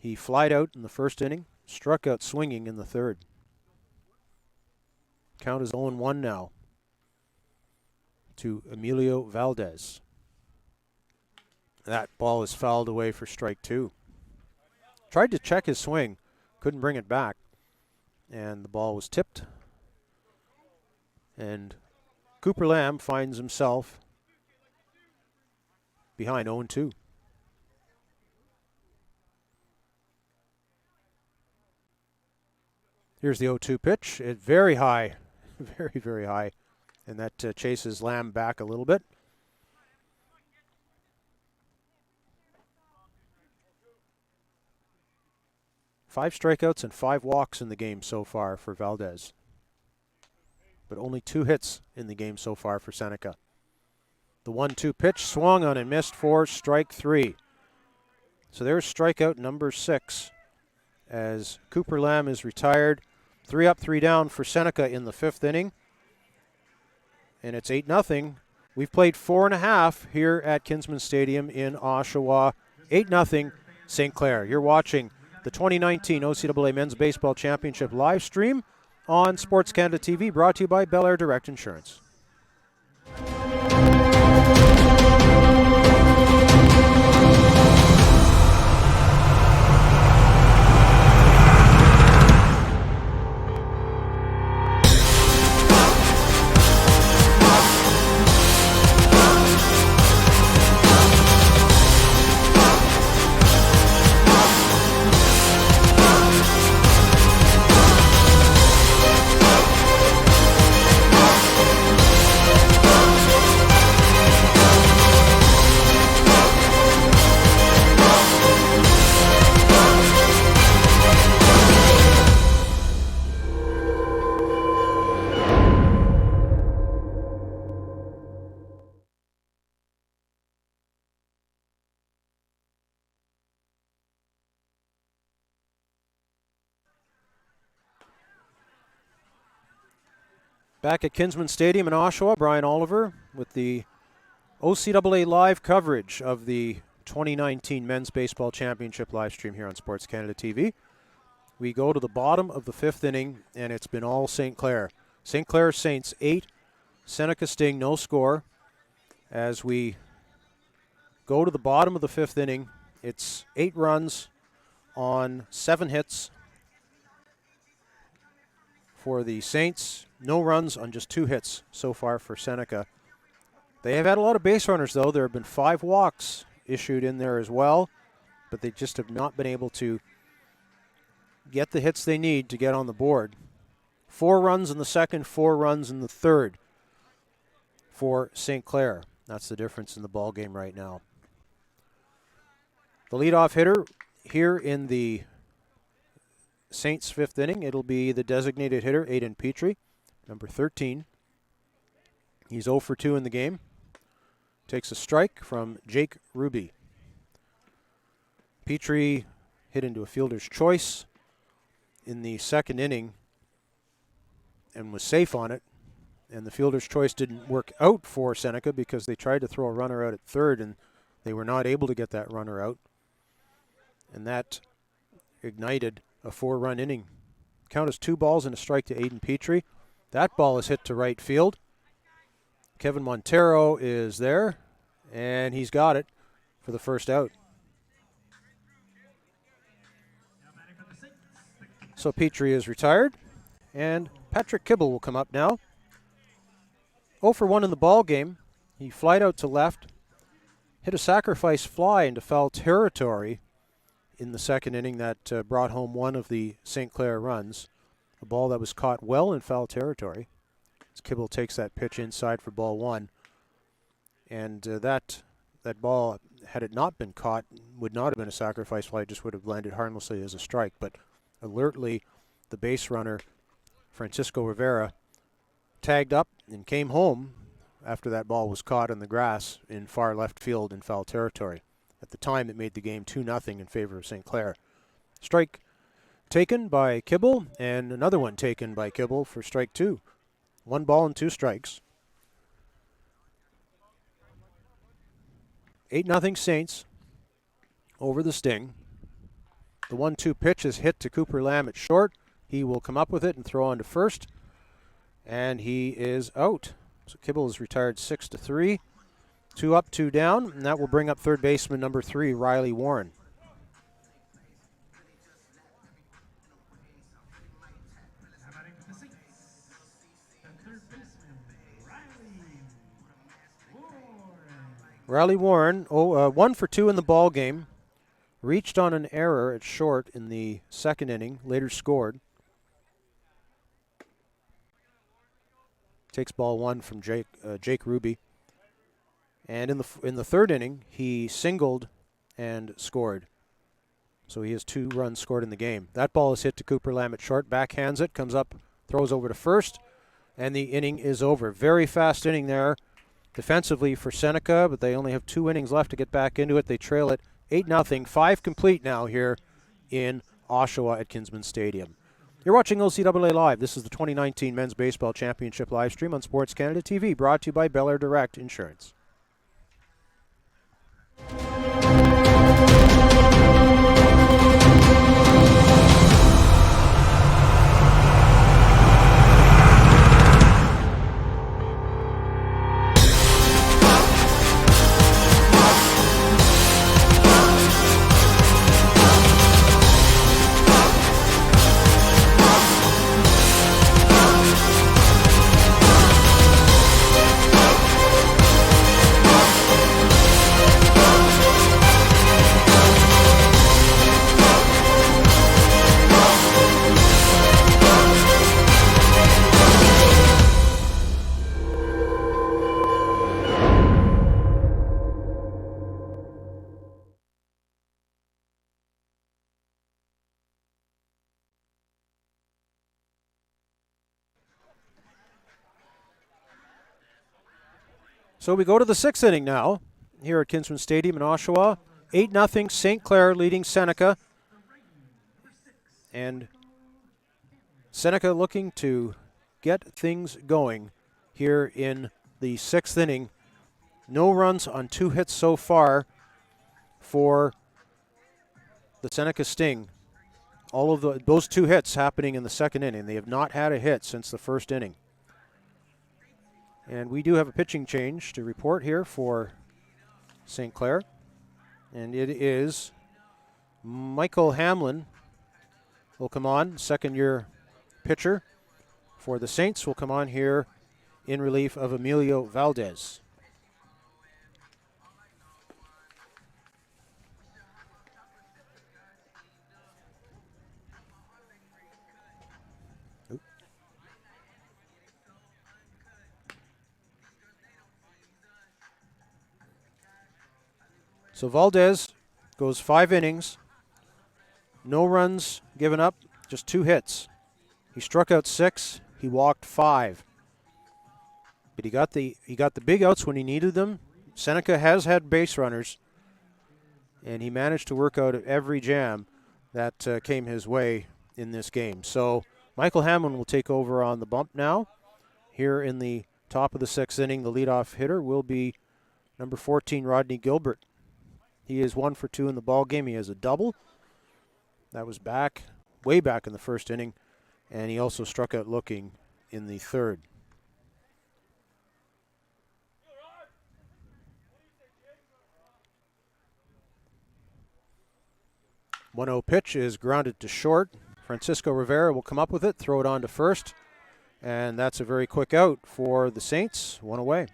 He flied out in the 1st inning, struck out swinging in the 3rd. Count is 0-1 now to Emilio Valdez. That ball is fouled away for strike 2. Tried to check his swing, couldn't bring it back, and the ball was tipped. And Cooper Lamb finds himself behind 0-2. Here's the 0-2 pitch. It's very high, very, very high. And that chases Lamb back a little bit. Five strikeouts and 5 walks in the game so far for Valdez. But only 2 hits in the game so far for Seneca. The 1-2 pitch swung on and missed for strike 3. So there's strikeout number 6 as Cooper Lamb is retired. 3 up, 3 down for Seneca in the 5th inning. And it's 8-0. We've played 4.5 here at Kinsmen Stadium in Oshawa. 8-0 St. Clair. You're watching the 2019 OCAA Men's Baseball Championship live stream on Sports Canada TV, brought to you by Bel Air Direct Insurance. Back at Kinsmen Stadium in Oshawa, Brian Oliver with the OCAA live coverage of the 2019 Men's Baseball Championship live stream here on Sports Canada TV. We go to the bottom of the fifth inning, and it's been all St. Clair. St. Clair Saints 8, Seneca Sting no score. As we go to the bottom of the fifth inning, it's 8 runs on 7 hits for the Saints. No runs on just 2 hits so far for Seneca. They have had a lot of base runners, though. There have been 5 walks issued in there as well, but they just have not been able to get the hits they need to get on the board. 4 runs in the second, 4 runs in the third for St. Clair. That's the difference in the ball game right now. The leadoff hitter here in the Saints' fifth inning, it'll be the designated hitter, Aiden Petrie, number 13. He's 0 for 2 in the game. Takes a strike from Jake Ruby. Petrie hit into a fielder's choice in the second inning and was safe on it. And the fielder's choice didn't work out for Seneca because they tried to throw a runner out at third and they were not able to get that runner out. And that ignited a 4-run inning. Count as 2 balls and a strike to Aiden Petrie. That ball is hit to right field. Kevin Montero is there, and he's got it for the first out. So Petrie is retired, and Patrick Kibble will come up now. 0 for 1 in the ball game. He flied out to left, hit a sacrifice fly into foul territory in the second inning that brought home one of the St. Clair runs. A ball that was caught well in foul territory. As Kibble takes that pitch inside for ball 1. And that ball, had it not been caught, would not have been a sacrifice fly. It just would have landed harmlessly as a strike. But alertly, the base runner, Francisco Rivera, tagged up and came home after that ball was caught in the grass in far left field in foul territory. At the time, it made the game 2-0 in favor of St. Clair. Strike taken by Kibble, and another one taken by Kibble for strike 2. 1 ball and 2 strikes. 8-0 Saints over the Sting. The 1-2 pitch is hit to Cooper Lamb at short. He will come up with it and throw on to first, and he is out. So Kibble is retired 6-3. 2 up, 2 down, and that will bring up third baseman number 3, Riley Warren. Riley Warren, 1 for 2 in the ball game. Reached on an error at short in the second inning, later scored. Takes ball 1 from Jake Ruby. And in the third inning, he singled and scored. So he has 2 runs scored in the game. That ball is hit to Cooper Lamb at short, backhands it, comes up, throws over to first, and the inning is over. Very fast inning there defensively for Seneca, but they only have 2 innings left to get back into it. They trail it 8-0, 5 complete now here in Oshawa at Kinsmen Stadium. You're watching OCAA Live. This is the 2019 Men's Baseball Championship live stream on Sports Canada TV, brought to you by Bel Air Direct Insurance. So we go to the 6th inning now here at Kinsmen Stadium in Oshawa. 8-0 St. Clair leading Seneca. And Seneca looking to get things going here in the 6th inning. No runs on 2 hits so far for the Seneca Sting. All of those 2 hits happening in the 2nd inning. They have not had a hit since the 1st inning. And we do have a pitching change to report here for St. Clair. And it is Michael Hamlin will come on, 2nd-year pitcher for the Saints, will come on here in relief of Emilio Valdez. So Valdez goes 5 innings, no runs given up, just 2 hits. He struck out 6, he walked 5. But he got the big outs when he needed them. Seneca has had base runners, and he managed to work out every jam that came his way in this game. So Michael Hamlin will take over on the bump now. Here in the top of the 6th inning, the leadoff hitter will be number 14, Rodney Gilbert. He is 1 for 2 in the ball game. He has a double. That was way back in the 1st inning, and he also struck out looking in the 3rd. 1-0 pitch is grounded to short. Francisco Rivera will come up with it, throw it on to first, and that's a very quick out for the Saints. 1 away.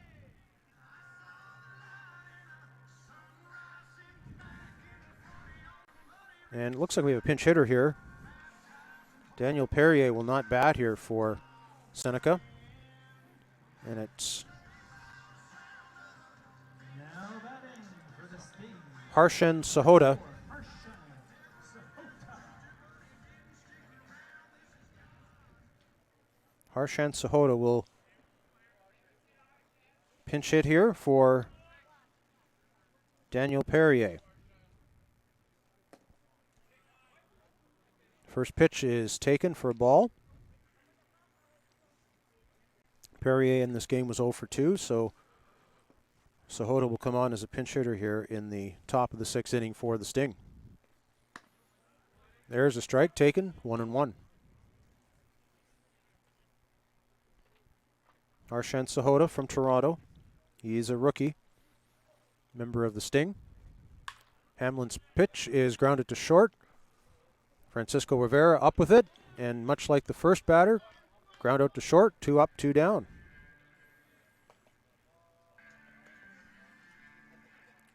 And it looks like we have a pinch hitter here. Daniel Perrier will not bat here for Seneca. And it's Harshan Sahota. Harshan Sahota will pinch hit here for Daniel Perrier. First pitch is taken for a ball. Perrier in this game was 0 for 2, so Sahota will come on as a pinch hitter here in the top of the 6th inning for the Sting. There's a strike taken, 1-1. Harshan Sahota from Toronto. He's a rookie, member of the Sting. Hamlin's pitch is grounded to short. Francisco Rivera up with it, and much like the first batter, ground out to short, 2 up, 2 down.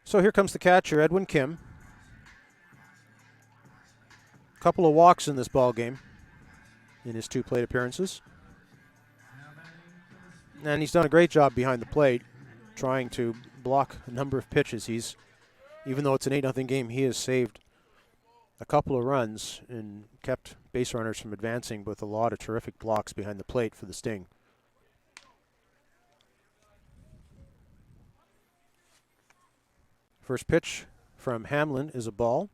So here comes the catcher, Edwin Kim. A couple of walks in this ball game in his 2 plate appearances. And he's done a great job behind the plate trying to block a number of pitches. Even though it's an 8-0 game, he has saved a couple of runs and kept base runners from advancing with a lot of terrific blocks behind the plate for the Sting. First pitch from Hamlin is a ball.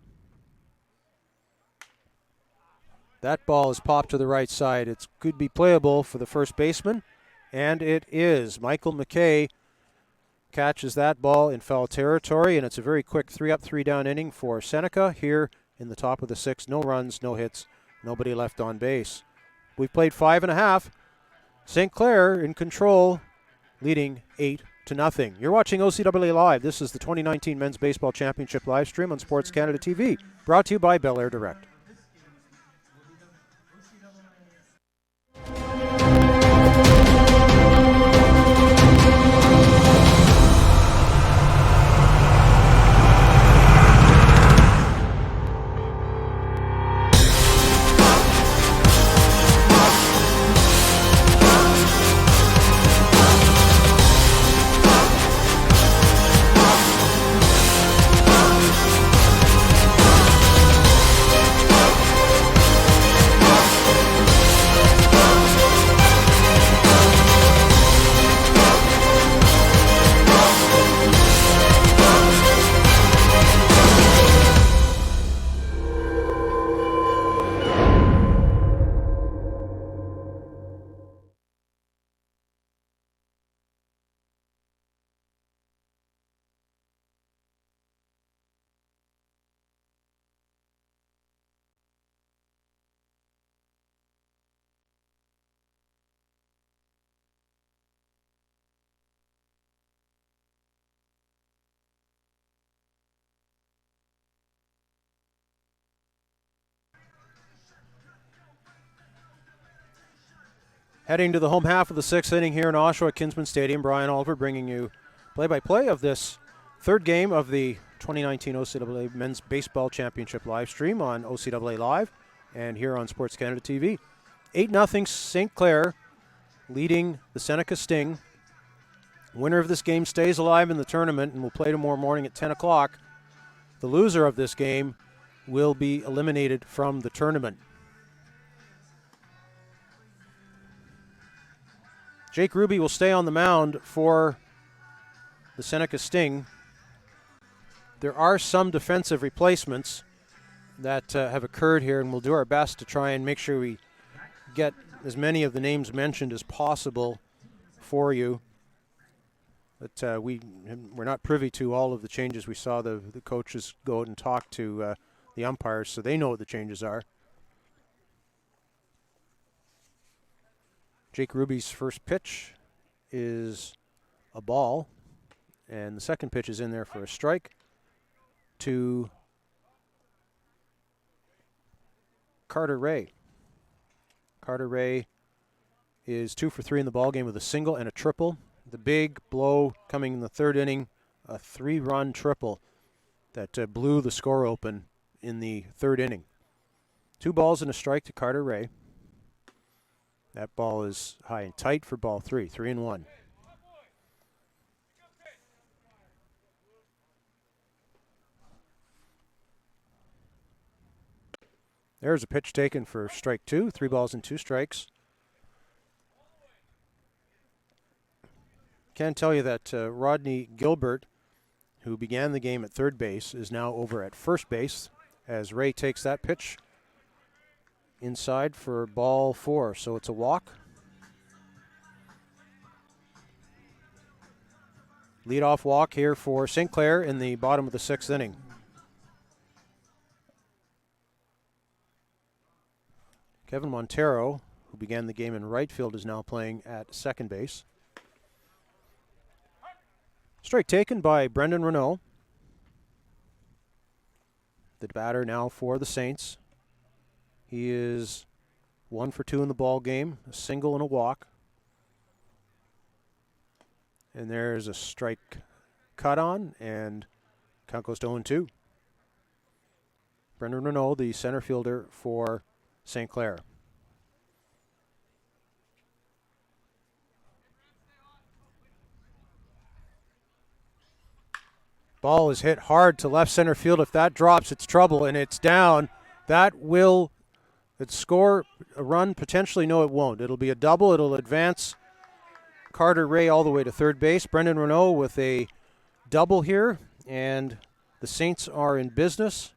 That ball is popped to the right side. It could be playable for the first baseman, and it is. Michael McKay catches that ball in foul territory, and it's a very quick 3 up, 3 down inning for Seneca here in the top of the 6th. No runs, no hits, nobody left on base. We've played 5.5. St. Clair in control, leading 8-0. You're watching OCAA Live. This is the 2019 Men's Baseball Championship live stream on Sports Canada TV, brought to you by Bel Air Direct. Heading to the home half of the sixth inning here in Oshawa, Kinsmen Stadium. Brian Oliver bringing you play-by-play of this third game of the 2019 OCAA Men's Baseball Championship live stream on OCAA Live and here on Sports Canada TV. 8-0 St. Clair leading the Seneca Sting. Winner of this game stays alive in the tournament and will play tomorrow morning at 10 o'clock. The loser of this game will be eliminated from the tournament. Jake Ruby will stay on the mound for the Seneca Sting. There are some defensive replacements that have occurred here, and we'll do our best to try and make sure we get as many of the names mentioned as possible for you. But we're not privy to all of the changes. We saw the coaches go out and talk to the umpires, so they know what the changes are. Jake Ruby's first pitch is a ball, and the second pitch is in there for a strike to Carter Ray. Carter Ray is 2 for 3 in the ballgame with a single and a triple. The big blow coming in the third inning, a 3-run triple that blew the score open in the third inning. 2 balls and a strike to Carter Ray. That ball is high and tight for ball 3, 3-1. There's a pitch taken for strike 2, 3 balls and 2 strikes. Can tell you that Rodney Gilbert, who began the game at third base, is now over at first base as Ray takes that pitch inside for ball 4, so it's a walk. Leadoff walk here for St. Clair in the bottom of the 6th inning. Kevin Montero, who began the game in right field, is now playing at second base. Strike taken by Brendan Renault. The batter now for the Saints. He is 1 for 2 in the ball game, a single and a walk. And there's a strike cut on, and count goes to 0-2. Brendan Renault, the center fielder for St. Clair. Ball is hit hard to left center field. If that drops, it's trouble, and it's down. That will score a run? Potentially, no, it won't. It'll be a double. It'll advance Carter Ray all the way to third base. Brendan Renault with a double here, and the Saints are in business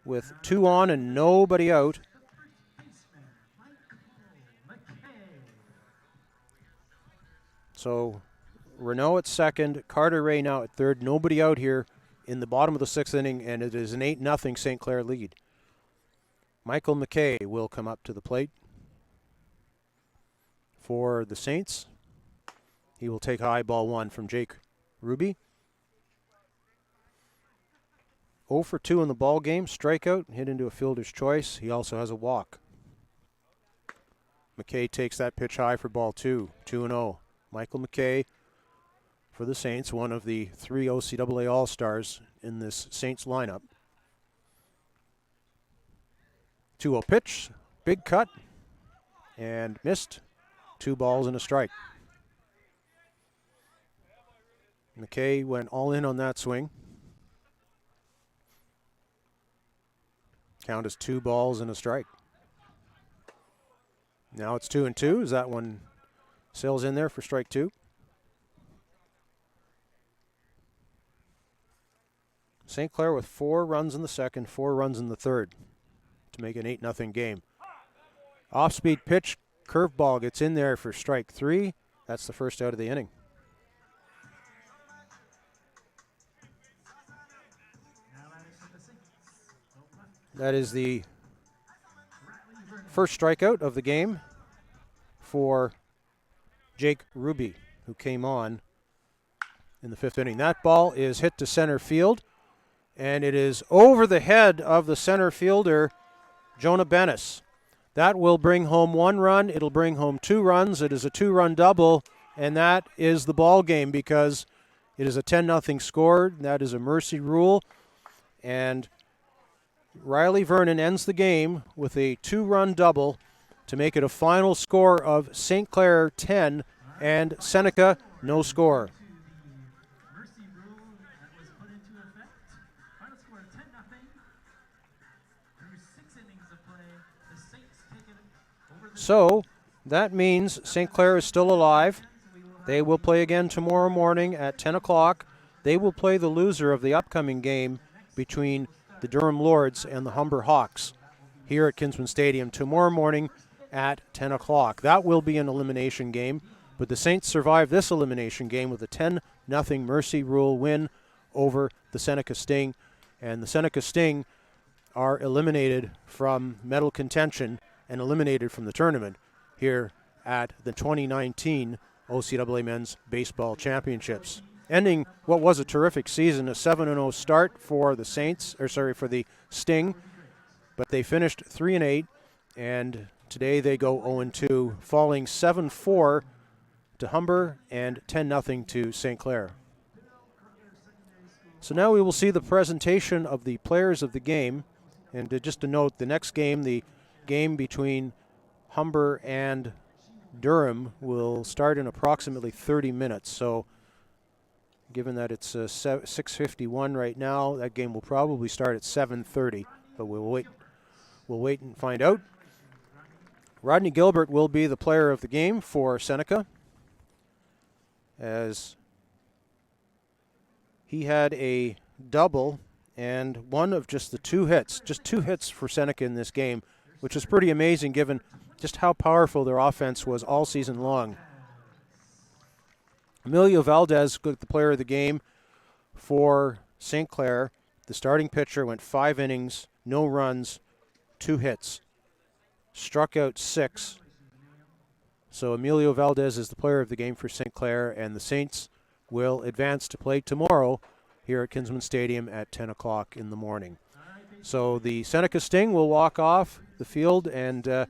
with 2 on and nobody out. So Renault at second, Carter Ray now at third. Nobody out here in the bottom of the 6th inning, and it is an 8-0 St. Clair lead. Michael McKay will come up to the plate for the Saints. He will take high ball 1 from Jake Ruby. 0 for 2 in the ball game, strikeout, hit into a fielder's choice. He also has a walk. McKay takes that pitch high for ball 2, 2-0. Michael McKay for the Saints, one of the 3 OCAA All-Stars in this Saints lineup. 2-0 pitch, big cut, and missed. 2 balls and a strike. McKay went all in on that swing. Count as 2 balls and a strike. Now it's 2-2 as that one sails in there for strike 2. St. Clair with 4 runs in the second, 4 runs in the third to make an 8-0 game. Off-speed pitch, curveball gets in there for strike 3. That's the first out of the inning. That is the first strikeout of the game for Jake Ruby, who came on in the 5th inning. That ball is hit to center field, and it is over the head of the center fielder, Jonah Bennis. That will bring home 1 run. It'll bring home 2 runs. It is a 2-run double, and that is the ball game because it is a 10-0 score. That is a mercy rule. And Riley Vernon ends the game with a 2-run double to make it a final score of St. Clair 10 and Seneca no score. So that means St. Clair is still alive. They will play again tomorrow morning at 10 o'clock. They will play the loser of the upcoming game between the Durham Lords and the Humber Hawks here at Kinsmen Stadium tomorrow morning at 10 o'clock. That will be an elimination game, but the Saints survived this elimination game with a 10-0 mercy rule win over the Seneca Sting, and the Seneca Sting are eliminated from medal contention and eliminated from the tournament here at the 2019 OCAA Men's Baseball Championships. Ending what was a terrific season, a 7-0 start for the for the Sting, but they finished 3-8, and today they go 0-2, falling 7-4 to Humber and 10-0 to St. Clair. So now we will see the presentation of the players of the game, and just to note, the next game, the game between Humber and Durham, will start in approximately 30 minutes. So given that it's 6:51 right now, that game will probably start at 7:30, but we'll wait and find out. Rodney Gilbert will be the player of the game for Seneca, as he had a double and one of just the 2 hits, just 2 hits for Seneca in this game, which is pretty amazing given just how powerful their offense was all season long. Emilio Valdez, the player of the game for St. Clair. The starting pitcher went 5 innings, no runs, 2 hits, struck out 6. So Emilio Valdez is the player of the game for St. Clair, and the Saints will advance to play tomorrow here at Kinsmen Stadium at 10 o'clock in the morning. So the Seneca Sting will walk off the field and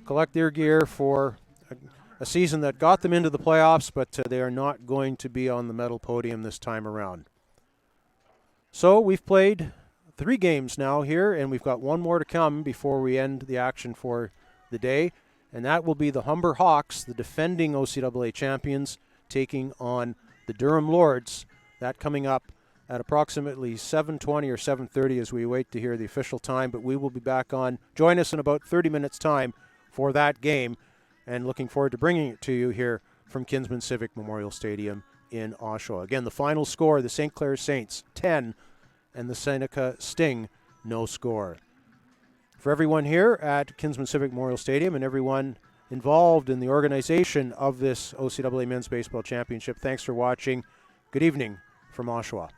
collect their gear for a season that got them into the playoffs, but they are not going to be on the medal podium this time around. So we've played 3 games now here, and we've got 1 more to come before we end the action for the day, and that will be the Humber Hawks, the defending OCAA champions, taking on the Durham Lords. That coming up at approximately 7:20 or 7:30 as we wait to hear the official time, but we will be back on. Join us in about 30 minutes' time for that game, and looking forward to bringing it to you here from Kinsmen Civic Memorial Stadium in Oshawa. Again, the final score, the St. Clair Saints 10 and the Seneca Sting no score. For everyone here at Kinsmen Civic Memorial Stadium and everyone involved in the organization of this OCAA Men's Baseball Championship, thanks for watching. Good evening from Oshawa.